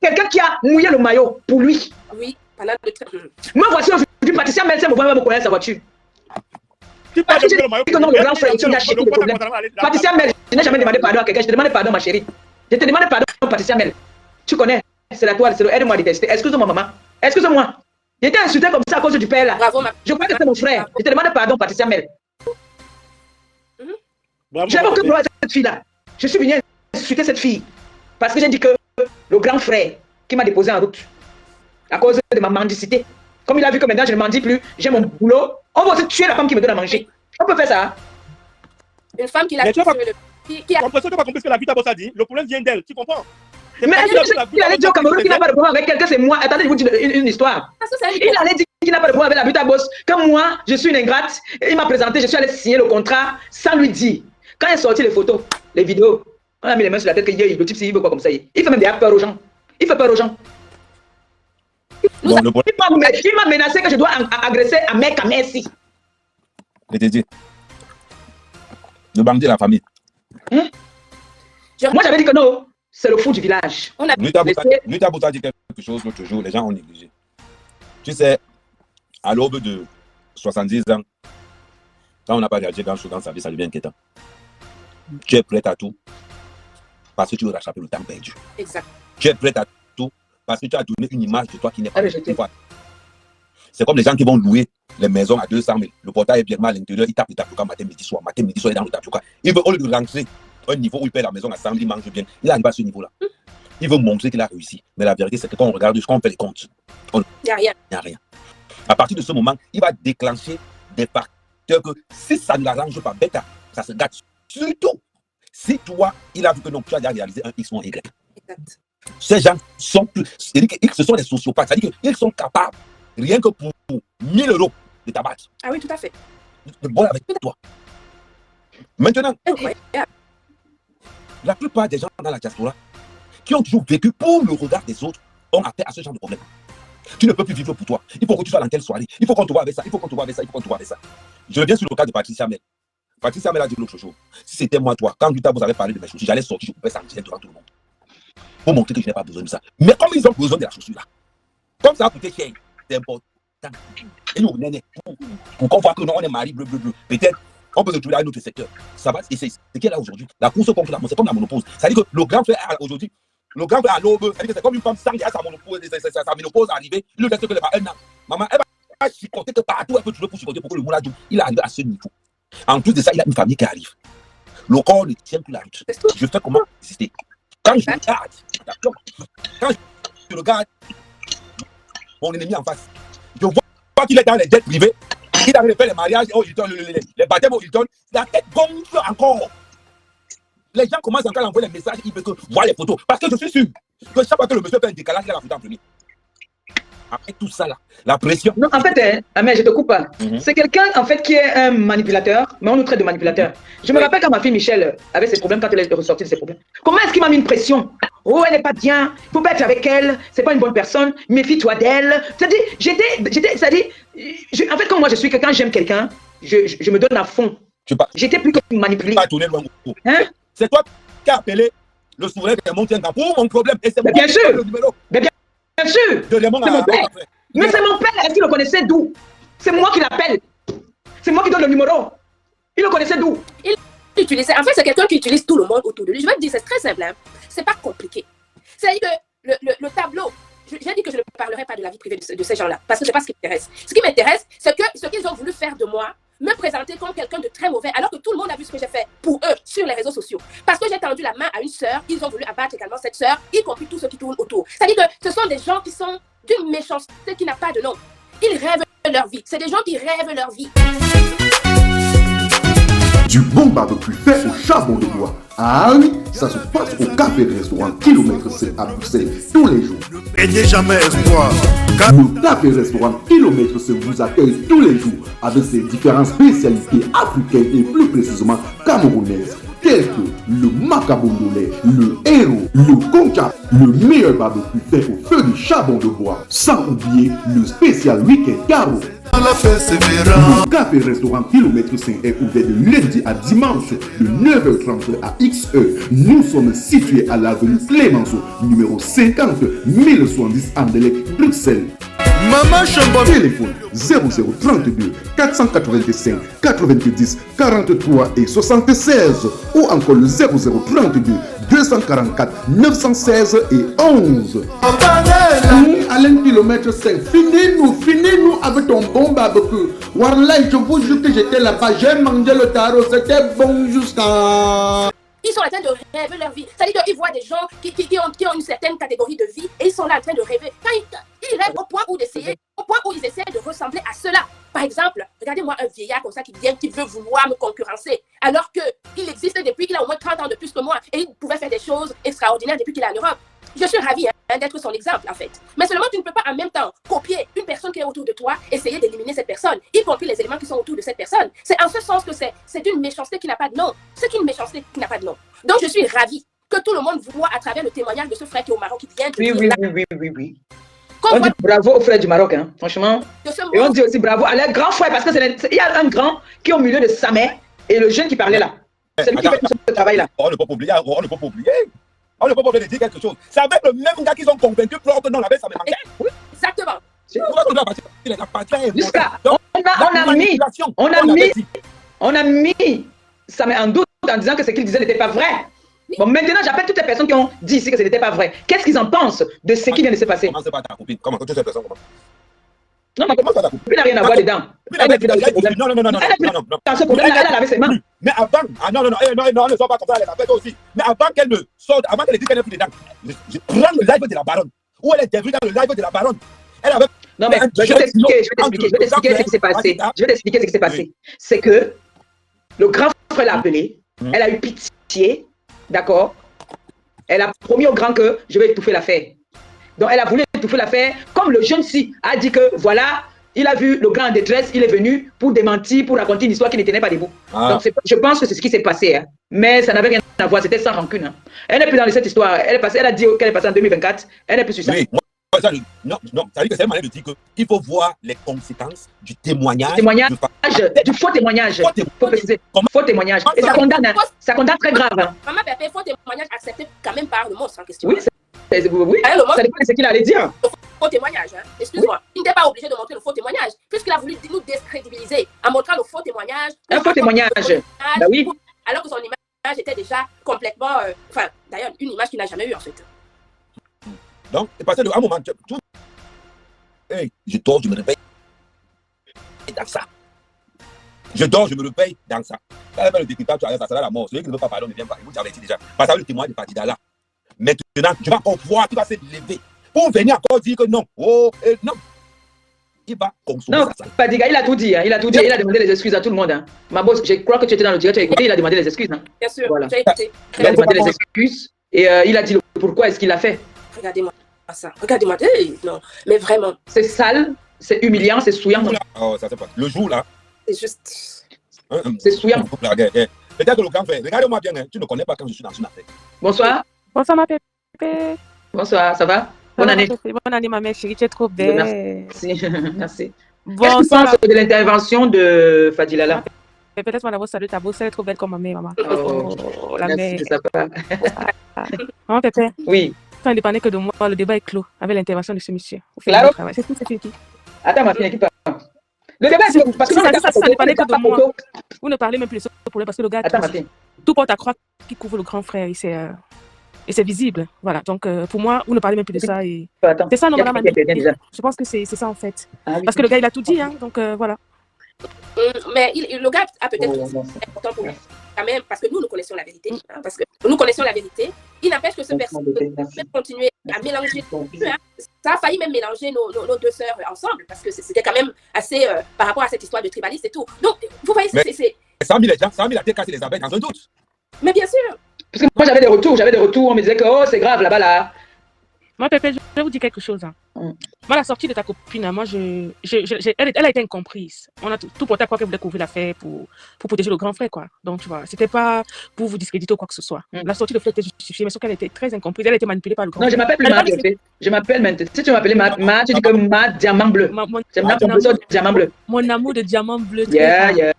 Quelqu'un qui a mouillé le maillot pour lui. Oui, pendant le direct. Moi, voici aujourd'hui, Patricia Melsen me voit me connaître sa voiture. Parce que non, le grand frère, tu as chié le problème. Patricia Mel, je n'ai jamais demandé pardon à quelqu'un. Je te demande pardon, ma chérie. Je te demande pardon, Patricia Mel. Tu connais, c'est la toile, c'est le aide-moi à détester. Excuse-moi, maman. Excuse-moi. J'étais insulté comme ça à cause du père là. Bravo, ma... Je crois que c'est mon frère. Je te demande pardon, Patricia Mel. J'avais aucun problème avec cette fille-là. Je suis venu insulter cette fille parce que j'ai dit que le grand frère qui m'a déposé en route à cause de ma mendicité. Comme il a vu que maintenant je ne mendie plus, j'ai mon boulot. On va aussi tuer la femme qui me donne à manger. On peut faire ça. Une femme qui l'a tué. Tu as l'impression que tu n'as pas compris ce que la Vita Boss a dit. Le problème vient d'elle, tu comprends? Mais il allait dire au Cameroun qu'il n'a pas de problème avec quelqu'un, c'est moi. Attendez, je vous dis une histoire. Il allait dire qu'il n'a pas de problème avec la Vita Boss. Comme moi, je suis une ingrate. Il m'a présenté, je suis allé signer le contrat sans lui dire. Quand il a sorti les photos, les vidéos, on a mis les mains sur la tête que le type, il veut quoi comme ça. Il fait même des peur aux gens. Il fait peur aux gens. Il m'a menacé que je dois agresser un mec à Messi. Je t'ai dit. De bandit la famille. Moi j'avais dit que non, c'est le fou du village. Nuita Bouta dit quelque chose l'autre jour, les gens ont négligé. Tu sais, à l'aube de 70 ans, quand on n'a pas réagi dans sa vie, ça devient inquiétant. Tu es prête à tout parce que tu veux rattraper le temps perdu. Exact. Tu es prête à tout parce que tu as donné une image de toi qui n'est pas c'est comme les gens qui vont louer les maisons à 200 000. Le portail est bien mal à l'intérieur, il tape le tapioca matin, midi, soir. Matin, midi, soir, il est dans le tapioca. Il veut, au lieu de rentrer un niveau où il paie la maison à 100 000, il mange bien. Il n'arrive pas à ce niveau-là. Il veut montrer qu'il a réussi. Mais la vérité, c'est que quand on regarde, quand on fait les comptes, il n'y a rien. Il n'y a rien. À partir de ce moment, il va déclencher des facteurs que si ça ne l'arrange pas, bêta, ça se gâte. Surtout, si toi, il a vu que non, tu as déjà réalisé un X ou un Y. Exact. Ces gens sont plus. C'est-à-dire que ce sont des sociopathes. C'est-à-dire qu'ils sont capables, rien que pour 1 000 € de t'abattre. Ah oui, tout à fait. De bon avec toi. Maintenant, la plupart des gens dans la diaspora qui ont toujours vécu pour le regard des autres ont affaire à ce genre de problème. Tu ne peux plus vivre pour toi. Il faut que tu sois dans telle soirée. Il faut qu'on te voit avec ça. Il faut qu'on te voit avec ça. Il faut qu'on te voit avec ça. Je reviens sur le cas de Patricia Mel. Patricia Mel a dit l'autre jour. Si c'était moi, toi, quand vous avez parlé de mes chaussures, j'allais sortir, je pouvais s'enregistrer devant tout le monde. Pour montrer que je n'ai pas besoin de ça. Mais comme ils ont besoin de la chaussure là, comme ça a coûté cher, c'est important. Et nous, pour qu'on voit que non, on est mariés, bleu. Peut-être, on peut se trouver dans un autre secteur. Ça va, et c'est ce qu'il y a là aujourd'hui. La course contre la c'est comme la monopause. Ça veut dire que le grand frère aujourd'hui, le grand frère à l'aube, ça veut dire que c'est comme une femme sans à sa ménopause arrivée. Il ne reste que un an. Maman, elle va chicoter que partout, elle peut toujours pour chicoter pour que le moulin il arrive à ce niveau. En plus de ça, il a une famille qui arrive. Le corps ne tient plus la route. Je fais comment résister? Quand je regarde, d'accord, quand je regarde mon ennemi en face, je vois qu'il est dans les jets privés, il arrive à faire les mariages au Hilton, les baptêmes au Hilton, la tête gonfle encore. Les gens commencent encore à envoyer les messages, ils veulent voir les photos. Parce que je suis sûr que chaque fois que le monsieur fait un décalage, il a la photo en premier. Après tout ça là, la pression. Non, en fait, mais je te coupe pas. C'est quelqu'un en fait qui est un manipulateur, mais on nous traite de manipulateur. Je me rappelle quand ma fille Michel avait ses problèmes, quand elle est ressortie de ses problèmes. Comment est-ce qu'il m'a mis une pression? Oh, elle n'est pas bien, il faut pas être avec elle, c'est pas une bonne personne, méfie-toi d'elle. C'est-à-dire, en fait, comme moi je suis que quand j'aime quelqu'un, je me donne à fond. J'étais plus que manipulé. Hein? C'est toi qui as appelé le souverain de mon tien pour mon problème. Et c'est bien sûr. Le numéro. Bien sûr, c'est mon père. Mais c'est mon père, est-ce qu'il le connaissait d'où? C'est moi qui l'appelle. C'est moi qui donne le numéro. Il le connaissait d'où? Il utiliser. En fait, c'est quelqu'un qui utilise tout le monde autour de lui. Je vais te dire, c'est très simple. Hein. C'est pas compliqué. C'est-à-dire que le tableau, j'ai dit que je ne parlerai pas de la vie privée de ces gens-là, parce que c'est pas ce qui m'intéresse. Ce qui m'intéresse, c'est que ce qu'ils ont voulu faire de moi, me présenter comme quelqu'un de très mauvais, alors que tout le monde a vu ce que j'ai fait pour eux sur les réseaux sociaux. Parce que j'ai tendu la main à une sœur, ils ont voulu abattre également cette sœur, y compris tous ceux qui tournent autour. C'est-à-dire que ce sont des gens qui sont d'une méchanceté qui n'a pas de nom. Ils rêvent leur vie. C'est des gens qui rêvent leur vie. Du bon barbecue fait au charbon de bois. Ah oui, ça se passe au café restaurant Kilomètre 7 à Bruxelles tous les jours. Perdez jamais espoir. Le café restaurant Kilomètre 7 vous accueille tous les jours avec ses différentes spécialités africaines et plus précisément camerounaises, telles que le macabondolais, le héros, le concha, le meilleur barbecue fait au feu du charbon de bois, sans oublier le spécial week-end carreau. Le café restaurant Kilomètre 5 est ouvert de lundi à dimanche de 9h30 à XE. Nous sommes situés à l'avenue Clémenceau, numéro 50 1070 Anderlecht, Bruxelles. Maman Chambon. Téléphone 0032 485 90 43 et 76 ou encore le 0032 244 916 et 11. Alain Kilomètre 5, finis-nous avec ton bon barbecue. Warlai, je vous jure que j'étais là-bas, j'ai mangé le tarot, c'était bon jusqu'à... Ils sont en train de rêver leur vie. C'est-à-dire qu'ils voient des gens qui ont une certaine catégorie de vie et ils sont là en train de rêver. Quand ils rêvent au point où ils essaient de ressembler à cela. Par exemple, regardez-moi un vieillard comme ça qui veut vouloir me concurrencer. Alors qu'il existe depuis qu'il a au moins 30 ans de plus que moi et il pouvait faire des choses extraordinaires depuis qu'il est en Europe. Je suis ravie d'être son exemple en fait. Mais seulement tu ne peux pas en même temps copier une personne qui est autour de toi, essayer d'éliminer cette personne, y compris les éléments qui sont autour de cette personne. C'est en ce sens que c'est une méchanceté qui n'a pas de nom. C'est une méchanceté qui n'a pas de nom. Donc je suis ravie que tout le monde voit à travers le témoignage de ce frère qui est au Maroc qui vient de Oui. On dit bravo au frère du Maroc, hein, franchement. Et on dit aussi bravo à leur grand frère, parce qu'il y a un grand qui est au milieu de sa mère et le jeune qui parlait là. C'est lui qui fait tout ce travail-là. On ne peut pas oublier. On ne peut pas oublier de dire quelque chose. C'est avec le même gars qu'ils ont convaincu que l'ordre non, la baisse, ça me manquait. Oui, exactement. Jusqu'à, on a mis ça met en doute en disant que ce qu'il disait n'était pas vrai. Bon, maintenant, j'appelle toutes les personnes qui ont dit ici que ce n'était pas vrai. Qu'est-ce qu'ils en pensent de ce qui vient de se passer? Comment c'est pas ta copine? Comment tu sais cette personne? Non, mais comment ça ta copine n'a rien à voir dedans. Elle n'est plus dans ce problème. Non. Dans ce problème, elle a lavé ses mains. Mais avant, non, ne sois pas comme ça, elle a fait aussi. Mais avant qu'elle ne sorte, avant qu'elle dise qu'elle n'est plus dedans, je prends le live de la baronne. Où elle est devenue dans le live de la baronne. Elle avait. Non, mais je vais t'expliquer ce qui s'est passé. Je vais t'expliquer ce qui s'est passé. C'est que le grand frère l'a appelé, elle a eu pitié, d'accord? Elle a promis au grand que je vais étouffer l'affaire. Donc elle a voulu étouffer l'affaire, comme le jeune ci a dit que voilà, il a vu le grand en détresse, il est venu pour démentir, pour raconter une histoire qui ne tenait pas debout. Donc je pense que c'est ce qui s'est passé, hein. Mais ça n'avait rien à voir, c'était sans rancune. Hein. Elle n'est plus dans cette histoire, elle a dit qu'elle est passée en 2024, elle n'est plus sur ça. Oui, ça dit que c'est une manière de dire qu'il faut voir les conséquences du témoignage. Du faux témoignage. Faut préciser. Faux témoignage. Et ça condamne très grave. Hein. Maman Pépé, faux témoignage accepté quand même par le monstre en question. Oui, ça dépend de ce qu'il allait dire. Faux témoignage, hein. Excuse-moi. Il n'était pas obligé de montrer le faux témoignage, puisqu'il a voulu nous décrédibiliser en montrant le faux témoignage. Un faux témoignage. Bah oui. Alors que son image était déjà complètement. D'ailleurs, une image qu'il n'a jamais eue en fait. Donc, c'est passé de un moment. Hey, je dors, je me réveille dans ça. Je dors, je me réveille dans ça. Quand elle fait le décryptage, ça sera la mort. Celui qui ne veut pas parler, ne vient pas. Vous avez dit déjà. Parce que le témoin de Fadida là. Maintenant, tu vas encore voir, tu vas se lever pour venir encore dire que non. Non. Il va consommer ça. Non, Fadiga, il a tout dit. Hein. Il a tout dit. Il a demandé les excuses à tout le monde. Hein. Ma boss, je crois que tu étais dans le direct, tu as écouté, il a demandé les excuses. Hein. Bien sûr, voilà. j'ai écouté. Il a demandé les excuses et il a dit pourquoi est-ce qu'il l'a fait. Regardez-moi ça. Regardez-moi. Non, mais vraiment. C'est sale, c'est humiliant, c'est souillant. Oh, ça c'est pas. Le jour là. C'est juste. C'est souillant. Peut-être que le grand frère, regarde-moi bien, hein. Tu ne connais pas quand je suis dans une affaire. Bonsoir. Bonsoir ma pépé. Bonsoir, ça va? Bonne année. Bonne année ma mère chérie, tu es trop belle. Merci. Merci. Bonsoir. Qu'est-ce que tu penses de l'intervention de Fadila là? Peut-être moi d'abord saluer ta bosse, elle est trop belle comme ma mère, maman. Oh, la merci, mère. Maman Pépé. Oui. Ça ne dépendait que de moi, le débat est clos avec l'intervention de ce monsieur. Claro. C'est tout, c'est fini. Attends, ma fille, qui parle. Le débat est clos parce que ça ne dépendait que de moi. Vous ne parlez même plus de ce problème parce que le gars. Attends, ma fille. tout porte à croire qu'il couvre le grand frère et c'est visible. Voilà. Donc, pour moi, vous ne parlez même plus de ça. Et... Attends, c'est ça, non, il y a madame quelqu'un qui Amélie. intervient déjà. Je pense que c'est ça, en fait. Ah oui, Parce que le gars, il a tout dit. Hein, donc, voilà. Mais le gars a peut-être Oh, dit, non, c'est important pour lui, quand même, parce que nous connaissons la vérité. Hein, parce que nous connaissons la vérité. Il n'empêche que ce personne peut continuer à mélanger. Hein. Ça a failli même mélanger nos deux sœurs ensemble, parce que c'était quand même assez par rapport à cette histoire de tribalisme et tout. Donc, vous voyez, c'est. 100 000 a été cassé les abeilles dans un doute. Mais bien sûr. Parce que moi, j'avais des retours, on me disait que oh, c'est grave là-bas, là. Moi, Pépé, je vais vous dire quelque chose. Hein. Moi, la sortie de ta copine, hein, moi, elle a été incomprise. On a tout porté à croire qu'elle voulait couvrir l'affaire pour protéger le grand frère, quoi. Donc, tu vois, c'était pas pour vous discréditer ou quoi que ce soit. La sortie de Flo était justifiée, mais sauf qu'elle était très incomprise. Elle a été manipulée par le grand frère. Non, je m'appelle plus Matt, je m'appelle maintenant. Si tu m'appelles Matt, tu dis que Matt, diamant bleu. C'est Matt, diamant bleu. Mon amour de diamant bleu. Yeah.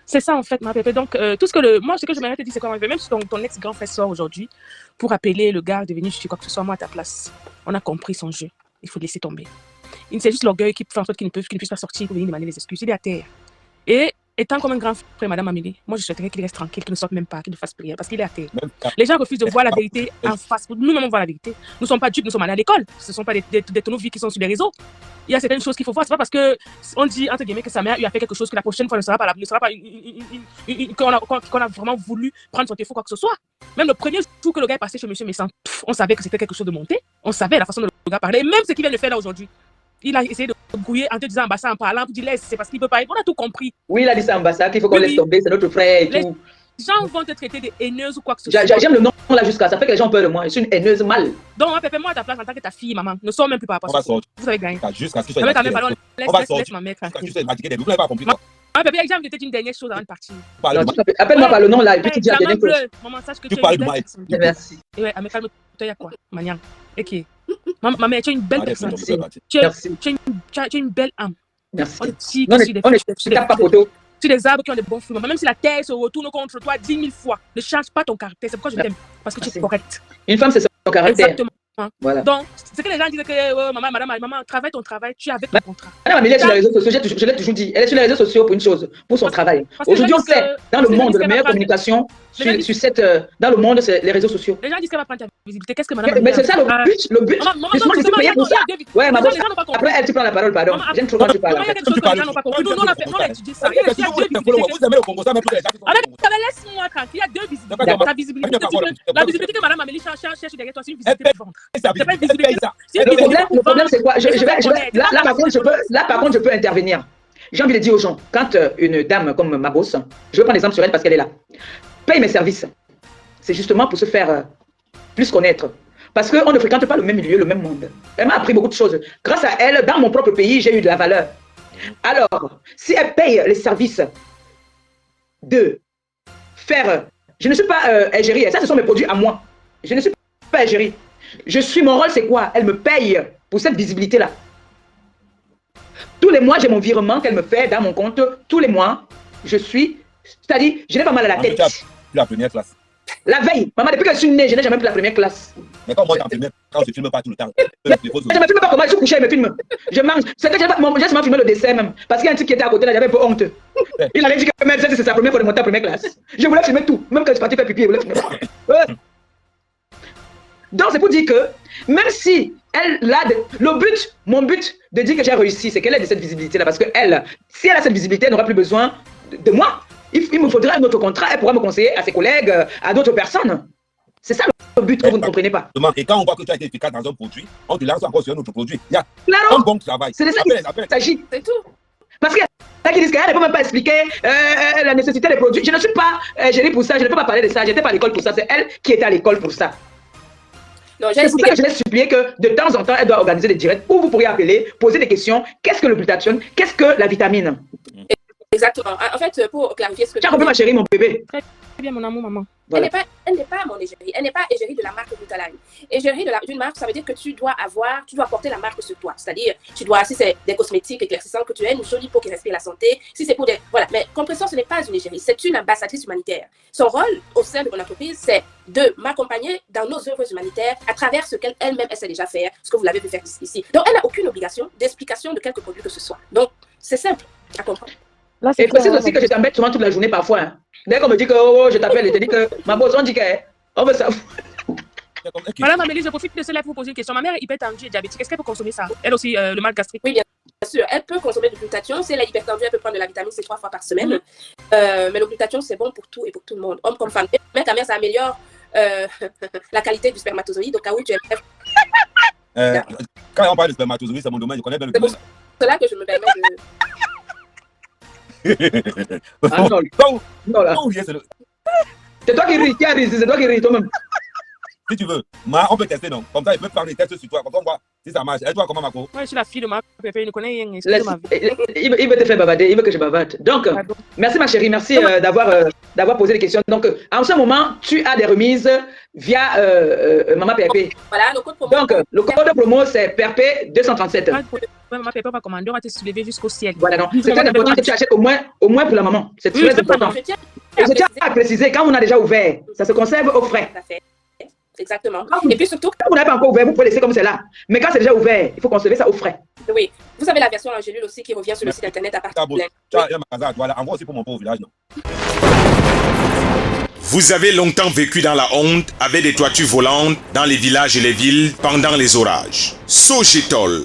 C'est ça, en fait, ma Pépé. Donc, tout ce que moi, ce que je m'arrête de dire, c'est quoi, même si ton ex-grand frère sort aujourd'hui pour appeler le gars de venir justifier quoi que ce soit, moi, à ta place, on a compris son jeu. Il faut le laisser tomber. C'est juste l'orgueil qui fait en sorte qu'il ne puisse pas sortir pour venir demander les excuses. Il est à terre. Et étant comme un grand frère, madame Amélie, moi, je souhaiterais qu'il reste tranquille, qu'il ne sorte même pas, qu'il ne fasse prière, parce qu'il est à terre. Les gens refusent de voir la vérité en face. Nous-mêmes, on voit la vérité. Nous ne sommes pas dupes, nous sommes allés à l'école. Ce ne sont pas des tonneaux de vie qui sont sur les réseaux. Il y a certaines choses qu'il faut voir. C'est pas parce que on dit, entre guillemets, que sa mère lui a fait quelque chose que la prochaine fois ne sera pas qu'on a vraiment voulu prendre son téléphone, quoi que ce soit. Même le premier jour que le gars est passé chez monsieur Messan, on savait que c'était quelque chose de monté. On savait la façon dont le gars parlait. Et même ce qu'il vient de faire là aujourd'hui. Il a essayé de brouiller en te disant ambassade en parlant, pour dire laisse, c'est parce qu'il ne peut pas. On a tout compris. Oui, il a dit ça ambassade, qu'il faut qu'on laisse tomber, c'est notre frère et tout. Les gens vont te traiter de haineuse ou quoi que ce soit. J'aime le nom là jusqu'à ça fait que les gens ont peur de moi. Je suis une haineuse mal. Donc, Pépé, moi à ta place en tant que ta fille, maman, ne sors même plus par rapport à ça. Vous avez gagné. Jusqu'à ce que laisse ma mère tranquille. Vous n'avez pas compris. Pépé, j'ai envie de dire une dernière chose avant de partir. Appelle-moi par le nom là et puis tu dis la dernière chose. Maman, sache que tu parles de moi. Merci. Ouais, mais calme-toi, il y a quoi, Maniang. Ok. Maman, tu es une belle personne. Tu as une belle âme. Merci. On ne tape pas photo. Tu es des arbres qui ont des bons fruits. Même si la terre se retourne contre toi 10 000 fois, ne change pas ton caractère. C'est pourquoi je t'aime. Parce que tu es correcte. Une femme, c'est son caractère. Exactement. Voilà. Donc, c'est que les gens disent que maman, travaille ton travail, tu es avec ton contrat. Madame Amélie est sur les réseaux sociaux, je l'ai toujours dit. Elle est sur les réseaux sociaux pour une chose, pour son travail. Aujourd'hui, on sait, dans le monde, la meilleure communication dans le monde, c'est les réseaux sociaux. Les gens disent qu'elle va prendre ta visibilité. Qu'est-ce que madame Mais c'est ça le but. Le but. Maman, je suis payée pour ça. Ouais, maman. Après, elle, tu prends la parole, pardon. J'aime trop quand tu parles. Laisse-moi tranquille. Il y a deux visibilités. Ta visibilité, la visibilité que madame Amélie cherche derrière toi, c'est une visibilité de ventre. C'est pas une visibilité. Le problème, c'est quoi? Là, par contre, je peux intervenir. J'ai envie de dire aux gens, quand une dame comme ma boss, je veux prendre l'exemple sur elle parce qu'elle est là, paye mes services, c'est justement pour se faire plus connaître. Parce qu'on ne fréquente pas le même milieu, le même monde. Elle m'a appris beaucoup de choses. Grâce à elle, dans mon propre pays, j'ai eu de la valeur. Alors, si elle paye les services de faire... Je ne suis pas égérie, ça ce sont mes produits à moi. Je ne suis pas égérie. Mon rôle, c'est quoi? Elle me paye pour cette visibilité-là. Tous les mois, j'ai mon virement qu'elle me fait dans mon compte. Tous les mois, c'est-à-dire, je n'ai pas mal à la tête. La première classe. La veille, maman, depuis que je suis née, je n'ai jamais pris la première classe. Mais quand moi, quand je ne filme pas tout le temps. Je ne me filme pas comment je suis couché, je me filme. Je mange. C'est que j'ai seulement filmé le dessin même. Parce qu'il y a un truc qui était à côté là, j'avais un peu honte. Il avait dit que même c'est sa première fois de monter en première classe. Je voulais filmer tout. Même quand je suis parti faire pipi, je voulais filmer. Donc c'est pour dire que même si elle a mon but de dire que j'ai réussi, c'est qu'elle ait de cette visibilité là. Parce que elle, si elle a cette visibilité, elle n'aura plus besoin de moi. Il me faudra un autre contrat, elle pourra me conseiller à ses collègues, à d'autres personnes. C'est ça le but que vous ne comprenez pas. Et quand on voit que tu as été efficace dans un produit, on te lance encore sur un autre produit. Il y a un bon travail. C'est de ça qu'il s'agit. C'est tout. Parce qu'il y a qui disent qu'elle ne peut même pas expliquer la nécessité des produits. Je ne suis pas gérée pour ça, je ne peux pas parler de ça. Je n'étais pas à l'école pour ça, c'est elle qui était à l'école pour ça. C'est pour ça que je l'ai supplié que de temps en temps, elle doit organiser des directs où vous pourriez appeler, poser des questions. Qu'est-ce que le glutathione? Qu'est-ce que la vitamine? Exactement. En fait, pour clarifier ce que tu as compris, ma chérie, mon bébé. Très bien, mon amour, maman. Voilà. Elle n'est pas mon égérie. Elle n'est pas égérie de la marque Glutaline. Égérie d'une marque, ça veut dire que tu dois porter la marque sur toi. C'est-à-dire, si c'est des cosmétiques éclaircissants que tu as, une jolie peau qui respire la santé, si c'est pour des... Voilà. Mais Compression, ce n'est pas une égérie. C'est une ambassadrice humanitaire. Son rôle au sein de mon entreprise, c'est de m'accompagner dans nos œuvres humanitaires à travers ce qu'elle-même essaie déjà faire, ce que vous l'avez vu faire ici. Donc, elle n'a aucune obligation d'explication de quelque produit que ce soit. Donc, c'est simple à comprendre. Là, Et précise aussi que je t'embête souvent toute la journée parfois. Hein. Dès qu'on me dit que je t'appelle, je te dis que ma boss, on dit qu'on veut savoir. Madame Amélie, je profite de cela pour vous poser une question. Ma mère est hypertendue et diabétique. Est-ce qu'elle peut consommer ça? Elle aussi, le mal gastrique? Oui, bien sûr. Elle peut consommer du glutathion. Si elle est hypertendue, elle peut prendre de la vitamine C 3 fois par semaine. Mais le glutathion, c'est bon pour tout et pour tout le monde, homme comme femme. Mais ta mère, ça améliore la qualité du spermatozoïde. Au cas où tu es. Quand on parle de spermatozoïde, c'est mon domaine, je connais bien le domaine. C'est là que je me permets de. Ah non, là. C'est toi qui ris, c'est toi qui ris toi-même. Si tu veux, on peut tester, non? Comme ça, il peut faire des tests sur toi, comme ça on voit si ça marche. Et toi, comment, Marco? Moi, je suis la fille de ma pépé, il ne connaît rien. Il veut te faire bavarder, il veut que je bavarde. Donc, merci ma chérie, merci d'avoir posé les questions. Donc, en ce moment, tu as des remises via Maman Pépé. Voilà, le code promo. Donc, le code de promo, c'est Pépé 237. Maman Pépé va commander, on va te soulever jusqu'au ciel. Voilà, donc, c'est très important que tu achètes au moins pour la maman. C'est très important. Et je tiens à préciser, quand on a déjà ouvert, ça se conserve au frais. Exactement. Et puis surtout, quand vous n'avez pas encore ouvert, vous pouvez laisser comme c'est là. Mais quand c'est déjà ouvert, il faut conserver ça au frais. Oui. Vous avez la version en gélule aussi qui revient sur le site internet à partir de lundi. Tu as un magasin à toi, là. Envoie aussi pour mon pauvre village, non? Vous avez longtemps vécu dans la honte avec des toitures volantes dans les villages et les villes pendant les orages. Sogetol,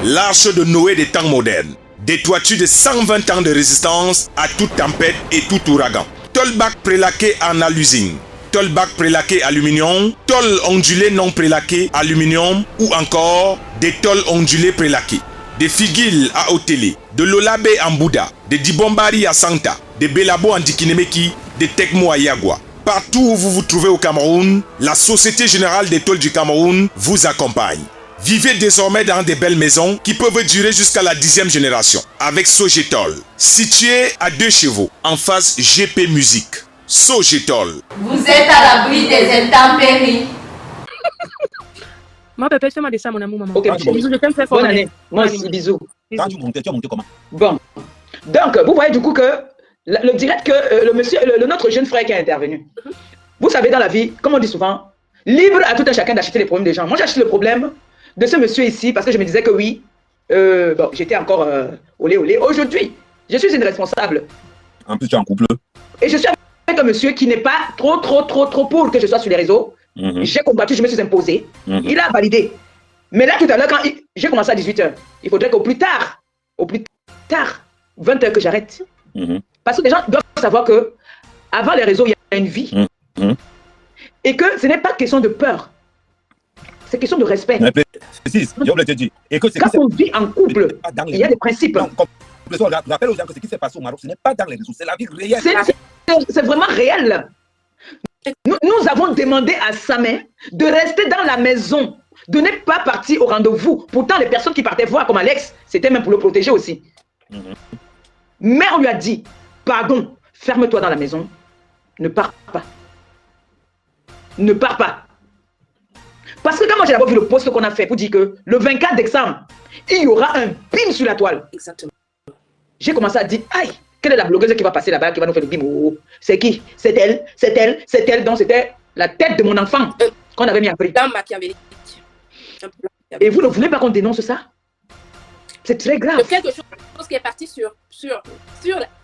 l'arche de Noé des temps modernes. Des toitures de 120 ans de résistance à toute tempête et tout ouragan. Tolbac prélaqué en alusine. Tolbac prélaqué aluminium, tôle ondulé non prélaqué aluminium ou encore des tôles ondulées prélaquées. Des figuilles à Otélé, de l'Olabe en Bouddha, des Dibombari à Santa, des Belabo en Dikinemeki, des Tekmo à Yagua. Partout où vous vous trouvez au Cameroun, la Société Générale des Tôles du Cameroun vous accompagne. Vivez désormais dans des belles maisons qui peuvent durer jusqu'à la 10e génération avec Sogetol, situé à 2 chevaux, en face GP Musique. Sogetol. Vous êtes à l'abri des intempéries. Moi, Pépé, fais-moi des ça, mon amour, maman. Ok, bisous, je t'aime très fort. Bonne année. Moi aussi, bisous. Quand tu montais comment? Bon. Donc, vous voyez du coup que le direct que le monsieur, notre jeune frère qui est intervenu. Vous savez, dans la vie, comme on dit souvent, libre à tout un chacun d'acheter les problèmes des gens. Moi, j'achète le problème de ce monsieur ici parce que je me disais que oui, bon, j'étais encore olé. Aujourd'hui, je suis une responsable. En plus, tu es en couple. Et je suis avec un monsieur qui n'est pas trop pour que je sois sur les réseaux. J'ai combattu, je me suis imposé. Il a validé. Mais là, tout à l'heure, quand j'ai commencé à 18h, il faudrait qu'au plus tard, 20h que j'arrête. Parce que les gens doivent savoir que avant les réseaux, il y a une vie. Et que ce n'est pas question de peur. C'est question de respect. Et que quand on vit en couple, il y a des principes. Rappelle aux gens que ce qui s'est passé au Maroc, ce n'est pas dans les réseaux, c'est la vie réelle. C'est vraiment réel. Nous avons demandé à Samé de rester dans la maison, de ne pas partir au rendez-vous. Pourtant, les personnes qui partaient voir comme Alex, c'était même pour le protéger aussi. Mais on lui a dit, pardon, ferme-toi dans la maison, ne pars pas. Ne pars pas. Parce que quand moi j'ai d'abord vu le post qu'on a fait pour dire que le 24 décembre, il y aura un bim sur la toile. Exactement. J'ai commencé à dire, aïe, quelle est la blogueuse qui va passer là-bas, qui va nous faire le bim? Oh, c'est qui? C'est elle. Donc c'était la tête de mon enfant qu'on avait mis à prix. Machiavélique. Et vous ne voulez pas qu'on dénonce ça? C'est très grave. C'est quelque chose qui est parti sur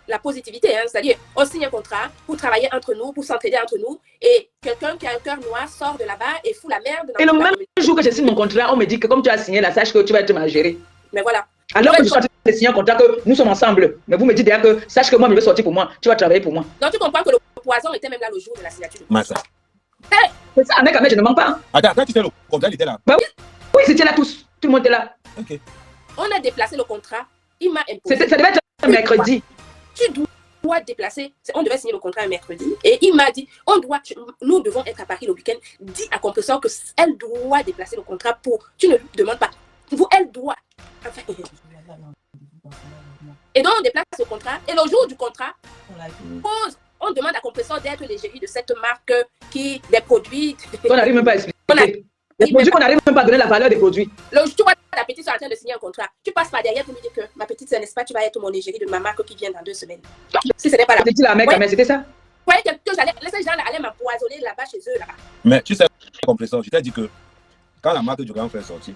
la positivité, hein, c'est-à-dire on signe un contrat pour travailler entre nous, pour s'entraider entre nous, et quelqu'un qui a un cœur noir sort de là-bas et fout la merde. Et le même jour que je signe mon contrat, on me dit que comme tu as signé là, sache que tu vas être mal géré. Mais voilà. Alors que je suis en train de signer un contrat que nous sommes ensemble, mais vous me dites déjà que sache que moi je vais sortir pour moi, tu vas travailler pour moi. Donc tu comprends que le poison était même là le jour de la signature. C'est ça, mec, je ne mens pas. Attends, quand tu sais le contrat, il était là. Bah oui, c'était là tous. Tout le monde était là. Ok. On a déplacé le contrat. Il m'a imposé. Ça devait être un mercredi. Tu dois déplacer. On devait signer le contrat un mercredi. Et il m'a dit, nous devons être à Paris le week-end. Dis à Compresseur qu'elle doit déplacer le contrat pour. Tu ne lui demandes pas. Elle doit. Enfin, et donc on déplace le contrat. Et le jour du contrat, on demande à Compresseur d'être l'égérie de cette marque qui des produits. On n'arrive même pas à expliquer. Les produits qu'on n'arrive même pas à donner la valeur des produits. Tu vois, ta petite soeur est en train de signer un contrat. Tu passes par derrière pour lui dire que ma petite soeur, n'est-ce pas, tu vas être mon égérie de ma marque qui vient dans 2 semaines. Si ce n'est pas la. C'était la mec, mais c'était ça. Ouais, que ces gens allaient m'empoisonner là-bas chez eux. Là-bas. Mais tu sais, Compresseur, je t'ai dit que quand la marque du grand frère est sortie,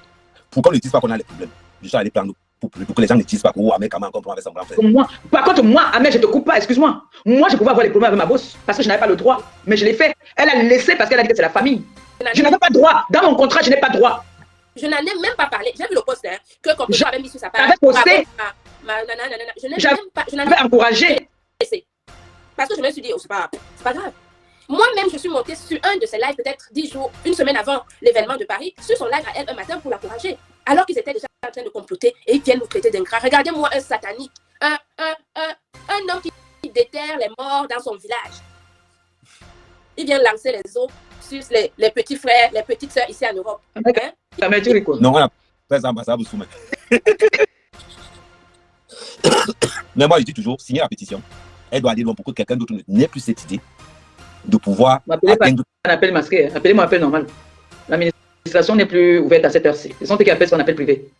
pour qu'on ne dise pas qu'on a les problèmes, déjà elle est plan nous. pour que les gens ne disent pas que oh, Ahmed Kama comprend avec son grand frère. Moi, par contre, moi, Ahmed, je te coupe pas, excuse-moi. Moi, je pouvais avoir les problèmes avec ma boss parce que je n'avais pas le droit. Mais je l'ai fait. Elle a laissé parce qu'elle a dit que c'est la famille. Je n'avais pas droit. Dans mon contrat, je n'ai pas droit. Je n'en ai même pas parlé. J'ai vu le post que comme tu avais mis sur sa page. J'avais posté. Je n'ai J'avais même pas. Je n'en J'avais encouragé. Parce que je me suis dit, oh, c'est pas grave. Moi-même, je suis montée sur un de ses lives, peut-être 10 jours, une semaine avant l'événement de Paris, sur son live à elle un matin pour l'encourager. Alors qu'ils étaient déjà en train de comploter et ils viennent nous traiter d'ingrats. Regardez-moi un satanique, un homme qui déterre les morts dans son village. Il vient lancer les eaux sur les petits frères, les petites sœurs ici en Europe. Non, on a fait ça, ça vous soumet. Mais moi, je dis toujours, signer la pétition, elle doit aller loin pour que quelqu'un d'autre n'ait plus cette idée de pouvoir atteindre. Un appel masqué, appelez-moi appel normal. L'administration n'est plus ouverte à cette heure-ci. Ce sont eux qui appellent son appel privé.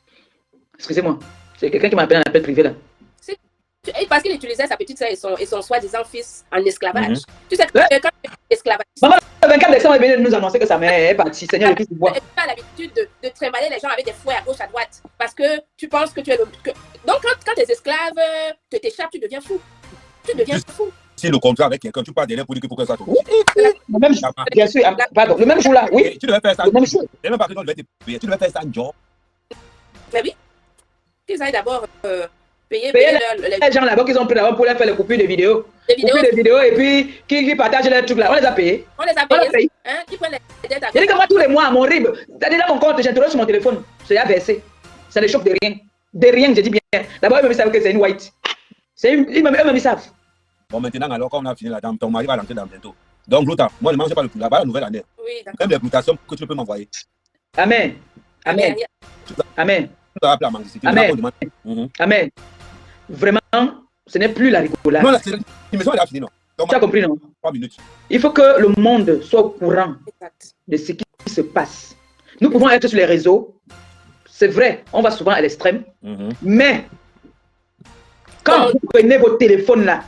Excusez-moi, c'est quelqu'un qui m'appelle un appel privé là. Parce qu'il utilisait sa petite sœur et son soi-disant fils en esclavage. Tu sais que quand tu es esclavagiste. Maman, le 24 décembre, elle vient de nous annoncer que sa mère est partie. Seigneur, le Christ du bois. Tu as l'habitude de trimballer les gens avec des fouets à gauche, à droite. Parce que tu penses que tu es le. Donc, quand tes esclaves t'échappent, tu deviens fou. Tu deviens fou. Si le contrat avec quelqu'un, tu pars derrière pour dire qu'il faut que ça tombe. Le même jour, bien sûr, pardon, le même jour là, oui. Tu devais faire ça. Le même jour. Et même pas que tu devais te payer. Tu devais faire ça en job. Mais oui. Qu'ils aillent d'abord payer les gens là-bas qu'ils ont pris d'abord pour leur faire les coupures de vidéos. Les vidéos et puis qui partagent les trucs là. On les a payés. On les a payés. Hein? Ils prennent les dettes à. Il dit que moi tous les mois à mon RIB, c'est-à-dire dans mon compte, j'interroge sur mon téléphone. C'est à verser. Ça ne choque de rien. De rien, je dis bien. D'abord, ils me savent que c'est une white. Ils me savent. Bon, maintenant, alors, quand on a fini la dame, ton mari va rentrer dans bientôt. Donc, l'autre, moi, ne mangez pas le poulet. Là-bas, la nouvelle année. Oui, d'accord. Même les mutations que tu peux m'envoyer. Amen. Amen. Amen. Amen. Amen. Vraiment, ce n'est plus la rigolade. Non, l'émission est finie, non. Tu as compris, non? 3 minutes. Il faut que le monde soit au courant de ce qui se passe. Nous pouvons être sur les réseaux. C'est vrai, on va souvent à l'extrême. Mais quand vous prenez votre téléphone là,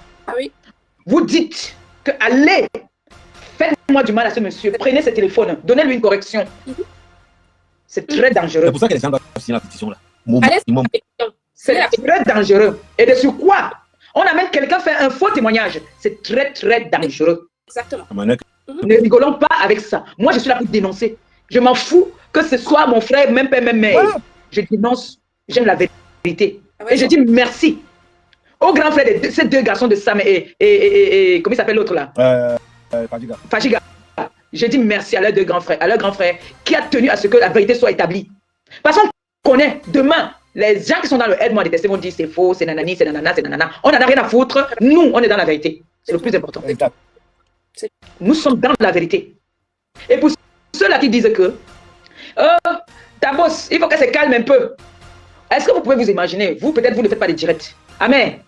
vous dites que allez, faites-moi du mal à ce monsieur, prenez ce téléphone, donnez-lui une correction. C'est très dangereux. C'est pour ça que les gens doivent signer la pétition là. C'est très dangereux. Et de sur quoi on amène quelqu'un faire un faux témoignage. C'est très très dangereux. Exactement. Ne rigolons pas avec ça. Moi je suis là pour dénoncer. Je m'en fous que ce soit mon frère, même père, même mère. Je dénonce, j'aime la vérité. Et je dis merci au grand frère de ces deux garçons de Sam et comment il s'appelle l'autre là? Fajiga. Je dis merci à leurs deux grands frères, qui a tenu à ce que la vérité soit établie. Parce qu'on connaît demain, les gens qui sont dans le aide-moi détester vont dire c'est faux, c'est nanani, c'est nanana, c'est nanana. On n'en a rien à foutre. Nous, on est dans la vérité. C'est le plus important. Nous sommes dans la vérité. Et pour ceux-là qui disent que ta boss, il faut qu'elle se calme un peu. Est-ce que vous pouvez vous imaginer, vous, peut-être vous ne faites pas des directs. Amen.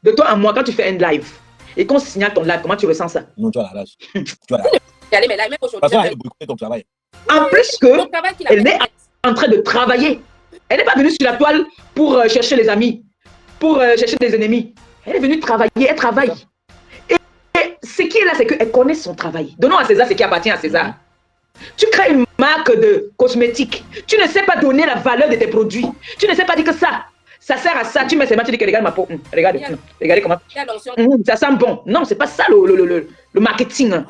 De toi à moi, quand tu fais un live et qu'on signale ton live, comment tu ressens ça? Non, tu as la rage. Tu as la rage. En plus elle est en train de travailler. Elle n'est pas venue sur la toile pour chercher les amis, pour chercher des ennemis. Elle est venue travailler, elle travaille. Et ce qui est là, c'est qu'elle connaît son travail. Donnons à César ce qui appartient à César. Tu crées une marque de cosmétiques. Tu ne sais pas donner la valeur de tes produits. Tu ne sais pas dire que ça sert à ça. Tu mets ces mains, tu dis que regarde ma peau. Regardez comment. Ça sent bon. Non, c'est pas ça le marketing.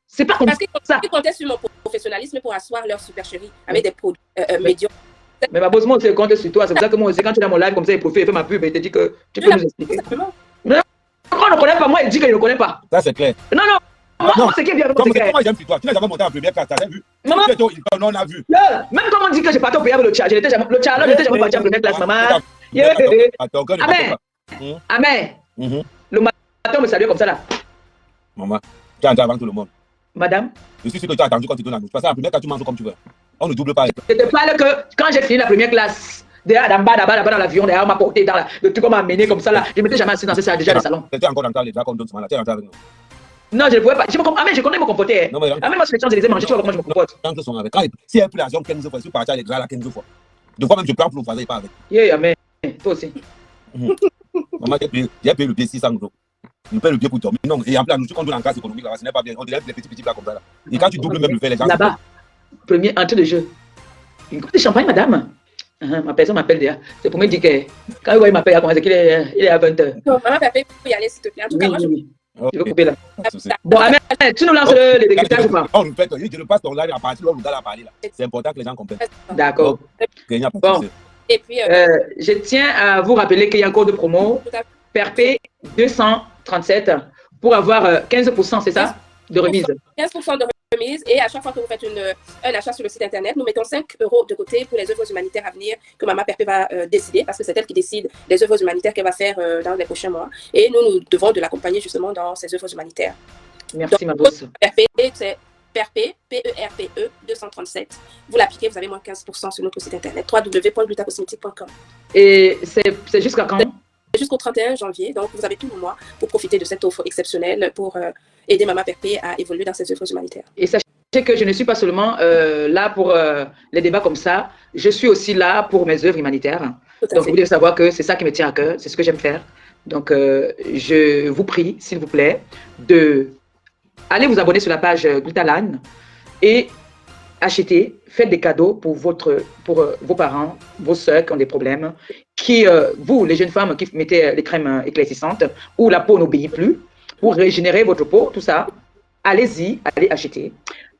C'est pas comme ça. Ils comptaient sur mon professionnalisme pour asseoir leur supercherie avec des produits médiocres. Mais ma boss, moi aussi, je compte sur toi. C'est pour ça que moi aussi, quand tu es dans mon live comme ça, il profite, il fait ma pub et il te dit que tu peux nous expliquer. Non, on ne connaît pas. Moi, il dit qu'il ne connaît pas. Ça, c'est clair. Non. Moi, c'est qui est bien. Moi, j'aime sur toi. Tu n'as jamais monté en première classe, tu as vu? Maman, on a vu. Même quand on dit que je partais au pays avec le chat, le chat, là, je n'étais jamais parti en première classe, maman. Amen. Le matin, on me salue comme ça là. Maman, tu as entendu avant tout le monde. Madame. Je suis sûr que tu as attendu quand tu donnes la note. Parce que la première classe, tu manges comme tu veux. On ne double pas. Je te parle que quand j'ai fini la première classe, derrière, là-bas dans l'avion, derrière, on m'a porté dans le truc qu'on m'a amené comme ça là. Je ne m'étais jamais assis dans ce déjà le salon. Tu es encore dans les draps qu'on donne souvent là. Tu es rentré avec nous. Non, je ne pouvais pas. Je connais me comporter. Non, mais moi, c'est les gens, je les ai mangés. Tu vois comment je me comporte. Si elle peut l'argent 15 fois, je suis parti avec les draps là 15 fois. De fois même, je prends pour le voisin et pas avec. Amen. Toi aussi. Maman, j'ai payé le billet 600 €. Je paye le billet pour dormir. Non, et en plus, nous, quand on doit en classe économique là-bas, ce n'est pas bien. On dirait les petits plats comme ça là. Et quand tu doubles même le fait, les gens. Là-bas, premier entrée de jeu. Une coupe de champagne, madame. Ma personne m'appelle déjà. C'est pour me dire que quand il m'appelle, il est à 20h. Donc, maman, papa, il faut y aller, s'il te plaît. En tout cas, moi, je veux couper là. Bon, Ahmed, tu nous lances le décryptage ou pas? On répète, je passe ton live à partir là où le gars a parlé là. C'est important que les gens comprennent. D'accord. Bon. Et puis, je tiens à vous rappeler qu'il y a un code de promo PERPE 237 pour avoir 15%, c'est ça, de remise. 15% de remise, et à chaque fois que vous faites un achat sur le site internet, nous mettons 5 € de côté pour les œuvres humanitaires à venir que Maman PERPE va décider, parce que c'est elle qui décide des œuvres humanitaires qu'elle va faire dans les prochains mois. Et nous devons de l'accompagner justement dans ces œuvres humanitaires. Merci, ma bosse. PERPE, c'est PERPE, PERPE 237. Vous l'appliquez, vous avez moins 15% sur notre site internet, www.glutacosmétique.com. Et c'est jusqu'à quand? Jusqu'au 31 janvier, donc vous avez tout le mois pour profiter de cette offre exceptionnelle pour aider Maman PERPE à évoluer dans ses œuvres humanitaires. Et sachez que je ne suis pas seulement là pour les débats comme ça, je suis aussi là pour mes œuvres humanitaires. Donc vous devez savoir que c'est ça qui me tient à cœur, c'est ce que j'aime faire. Donc je vous prie, s'il vous plaît, de aller vous abonner sur la page Glutalan et achetez, faites des cadeaux pour vos parents, vos soeurs qui ont des problèmes, vous, les jeunes femmes qui mettez les crèmes éclaircissantes, où la peau n'obéit plus, pour régénérer votre peau, tout ça, allez-y, allez acheter.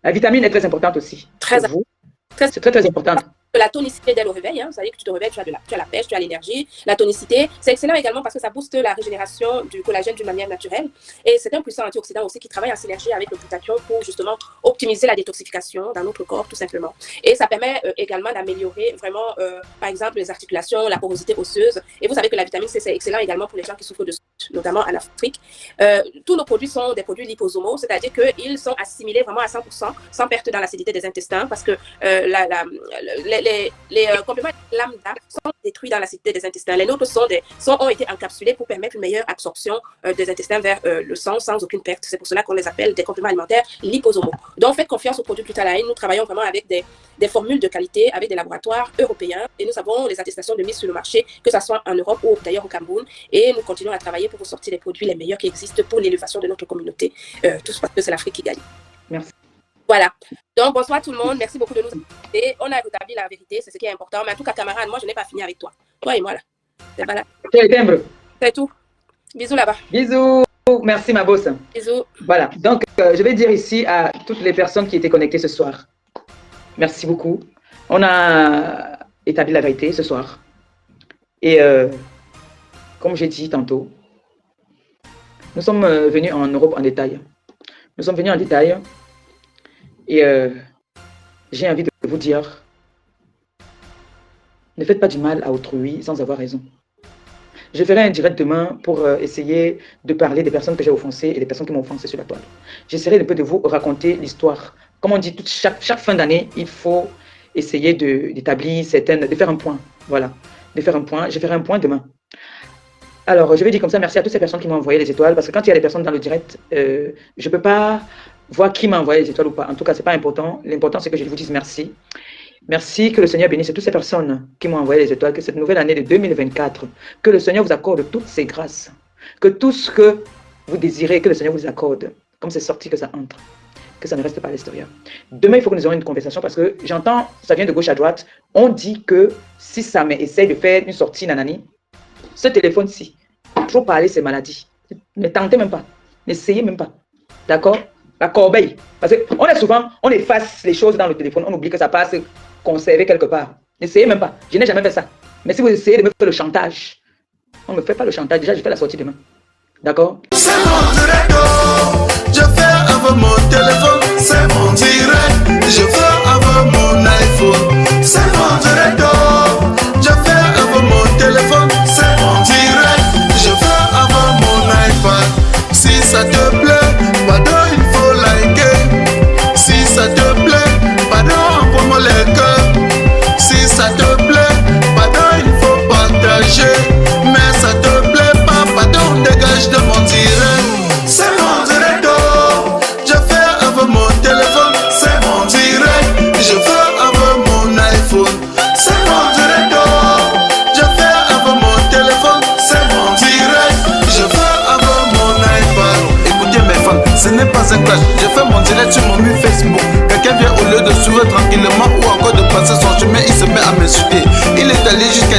La vitamine est très importante aussi. C'est très, très important. La tonicité dès le réveil, hein. Vous savez que tu te réveilles, tu as la pêche, tu as l'énergie. La tonicité, c'est excellent également parce que ça booste la régénération du collagène d'une manière naturelle. Et c'est un puissant antioxydant aussi qui travaille en synergie avec le glutathion pour justement optimiser la détoxification dans notre corps, tout simplement. Et ça permet également d'améliorer vraiment, par exemple, les articulations, la porosité osseuse. Et vous savez que la vitamine C, c'est excellent également pour les gens qui souffrent de sucre, notamment en Afrique. Tous nos produits sont des produits liposomaux, c'est-à-dire qu'ils sont assimilés vraiment à 100%, sans perte dans l'acidité des intestins, parce que les compléments lambda sont détruits dans l'acidité des intestins. Les nôtres ont été encapsulés pour permettre une meilleure absorption des intestins vers le sang sans aucune perte. C'est pour cela qu'on les appelle des compléments alimentaires liposomaux. Donc faites confiance aux produits Glutalan. Nous travaillons vraiment avec des formules de qualité, avec des laboratoires européens, et nous avons les attestations de mise sur le marché, que ce soit en Europe ou d'ailleurs au Cameroun, et nous continuons à travailler pour vous sortir les produits les meilleurs qui existent pour l'élévation de notre communauté. Tout parce que c'est l'Afrique qui gagne. Merci. Voilà. Donc, bonsoir tout le monde. Merci beaucoup de nous écouter. On a rétabli la vérité, c'est ce qui est important. Mais en tout cas, camarade, moi, je n'ai pas fini avec toi. Toi et moi, là. C'est pas là. C'est tout. Bisous là-bas. Bisous. Merci, ma bosse. Bisous. Voilà. Donc, je vais dire ici à toutes les personnes qui étaient connectées ce soir. Merci beaucoup. On a établi la vérité ce soir. Et comme j'ai dit tantôt, nous sommes venus en Europe en détail. Nous sommes venus en détail. Et j'ai envie de vous dire, ne faites pas du mal à autrui sans avoir raison. Je ferai un direct demain pour essayer de parler des personnes que j'ai offensées et des personnes qui m'ont offensé sur la toile. J'essaierai un peu de vous raconter l'histoire. Comme on dit, chaque fin d'année, il faut essayer d'établir de faire un point. Voilà, de faire un point. Je ferai un point demain. Alors, je vais dire comme ça, merci à toutes ces personnes qui m'ont envoyé les étoiles, parce que quand il y a des personnes dans le direct, je ne peux pas voir qui m'a envoyé les étoiles ou pas. En tout cas, ce n'est pas important. L'important, c'est que je vous dise merci. Merci, que le Seigneur bénisse toutes ces personnes qui m'ont envoyé les étoiles, que cette nouvelle année de 2024, que le Seigneur vous accorde toutes ces grâces, que tout ce que vous désirez, que le Seigneur vous accorde, comme c'est sorti, que ça entre, que ça ne reste pas à l'extérieur. Demain, il faut que nous ayons une conversation parce que j'entends, ça vient de gauche à droite, on dit que si ça essaye de faire une sortie nanani, ce téléphone-ci, trop parler, c'est maladie. Ne tentez même pas, n'essayez même pas. D'accord? La corbeille. Parce qu'on est souvent, on efface les choses dans le téléphone, on oublie que ça passe conservé quelque part. N'essayez même pas. Je n'ai jamais fait ça. Mais si vous essayez de me faire le chantage, on ne me fait pas le chantage. Déjà, je fais la sortie demain. D'accord? C'est mon direct. Je fais avec mon téléphone. C'est mon direct. Je fais avec mon iPhone. C'est mon direct. Je fais avec mon téléphone. C'est mon direct. Je fais avec mon iPad. Si ça te plaît, pardon, il faut liker. Si ça te plaît, pardon, envoie-moi les cœurs. Si ça te plaît, pardon, il faut partager. Mais ça te plaît pas, pardon, dégage de mon direct. C'est mon direct. Je fais avec mon téléphone. C'est mon direct. Je fais avec mon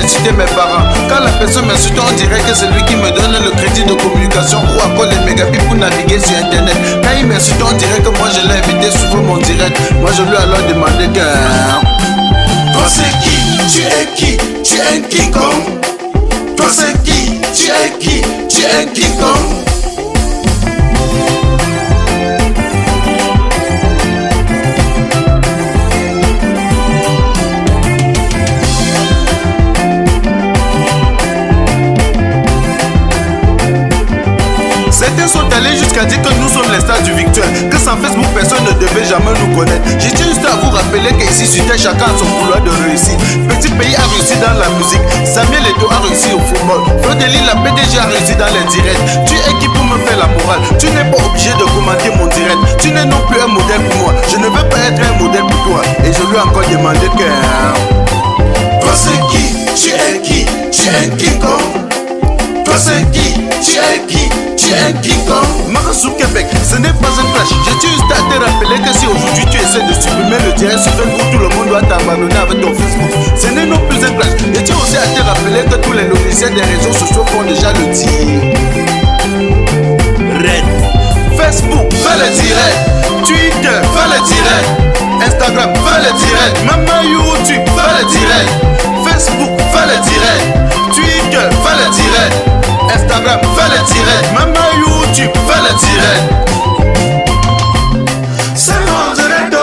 insulter mes parents. Quand la personne m'insulte, on dirait que c'est lui qui me donne le crédit de communication ou encore les mégabits pour naviguer sur internet. Quand il m'insulte, on dirait que moi je l'ai invité sur mon direct. Moi je lui ai alors demandé que... Toi c'est qui? Tu es qui? Tu es un quiconque. Toi c'est qui? Tu es qui? Tu es un quiconque. Certains sont allés jusqu'à dire que nous sommes les stars du virtuel, que sans Facebook personne ne devait jamais nous connaître. Je tiens juste à vous rappeler qu'ici sur Terre chacun a son couloir de réussite. Petit pays a réussi dans la musique, Samuel Eto'o a réussi au football, Frodeli la PDG a réussi dans les directs. Tu es qui pour me faire la morale? Tu n'es pas obligé de commenter mon direct. Tu n'es non plus un modèle pour moi. Je ne veux pas être un modèle pour toi. Et je lui ai encore demandé que... Toi c'est qui? Tu es qui? Tu es un quiconque. Toi c'est qui? Tu es qui? Tu es un quiconque. Marasou Québec, ce n'est pas un clash. Je tiens juste à te rappeler que si aujourd'hui tu essaies de supprimer le direct sur Facebook, tout le monde doit t'abandonner avec ton Facebook. Ce n'est non plus un clash. Je tiens aussi à te rappeler que tous les logiciels des réseaux sociaux font déjà le tir. Red. Facebook, fais le direct. Twitter, fais le direct. Instagram, fais le direct. Même YouTube, fais le direct. Facebook, fais le direct. Twitter, fais le direct. Instagram, fais le direct. Même YouTube, fais le direct. C'est mon direct.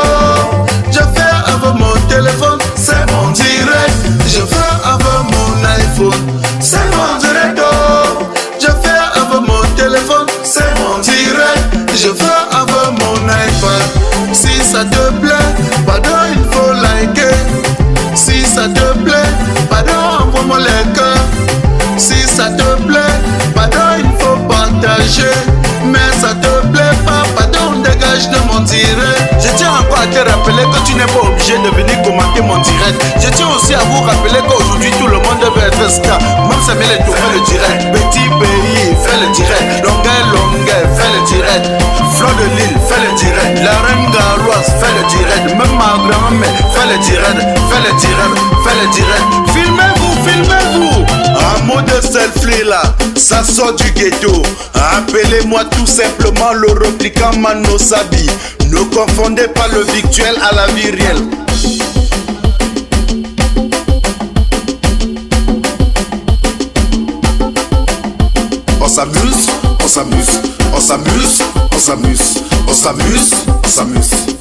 Je fais avec mon téléphone. C'est mon direct. Je fais avec mon iPhone. C'est mon direct. Je fais avec mon téléphone. C'est mon direct. Je fais avec mon iPhone. Si ça te plaît, pardon, il faut liker. Si ça te plaît, pardon, envoie-moi les cœurs. Si ça te plaît, pardon, il faut partager. Mais ça te plaît pas, pardon, dégage de mon direct. Je tiens encore à te rappeler que tu n'es pas obligé de venir commenter mon direct. Je tiens aussi à vous rappeler qu'aujourd'hui tout le monde veut être star. Même Samuel Eto'o fait le direct. Petit pays, fait le direct. Longueuil, fait le direct. Fleur de Lille, fait le direct. La reine Garoise, fait le direct. Même ma grand-mère, fait le direct. Fait le direct, fait le direct. Filmez-vous, filmez-vous. Un mot de selfie là, ça sort du ghetto. Appelez-moi tout simplement le replicant Mano Sabi. Ne confondez pas le virtuel à la vie réelle. On s'amuse, on s'amuse, on s'amuse, on s'amuse, on s'amuse, on s'amuse.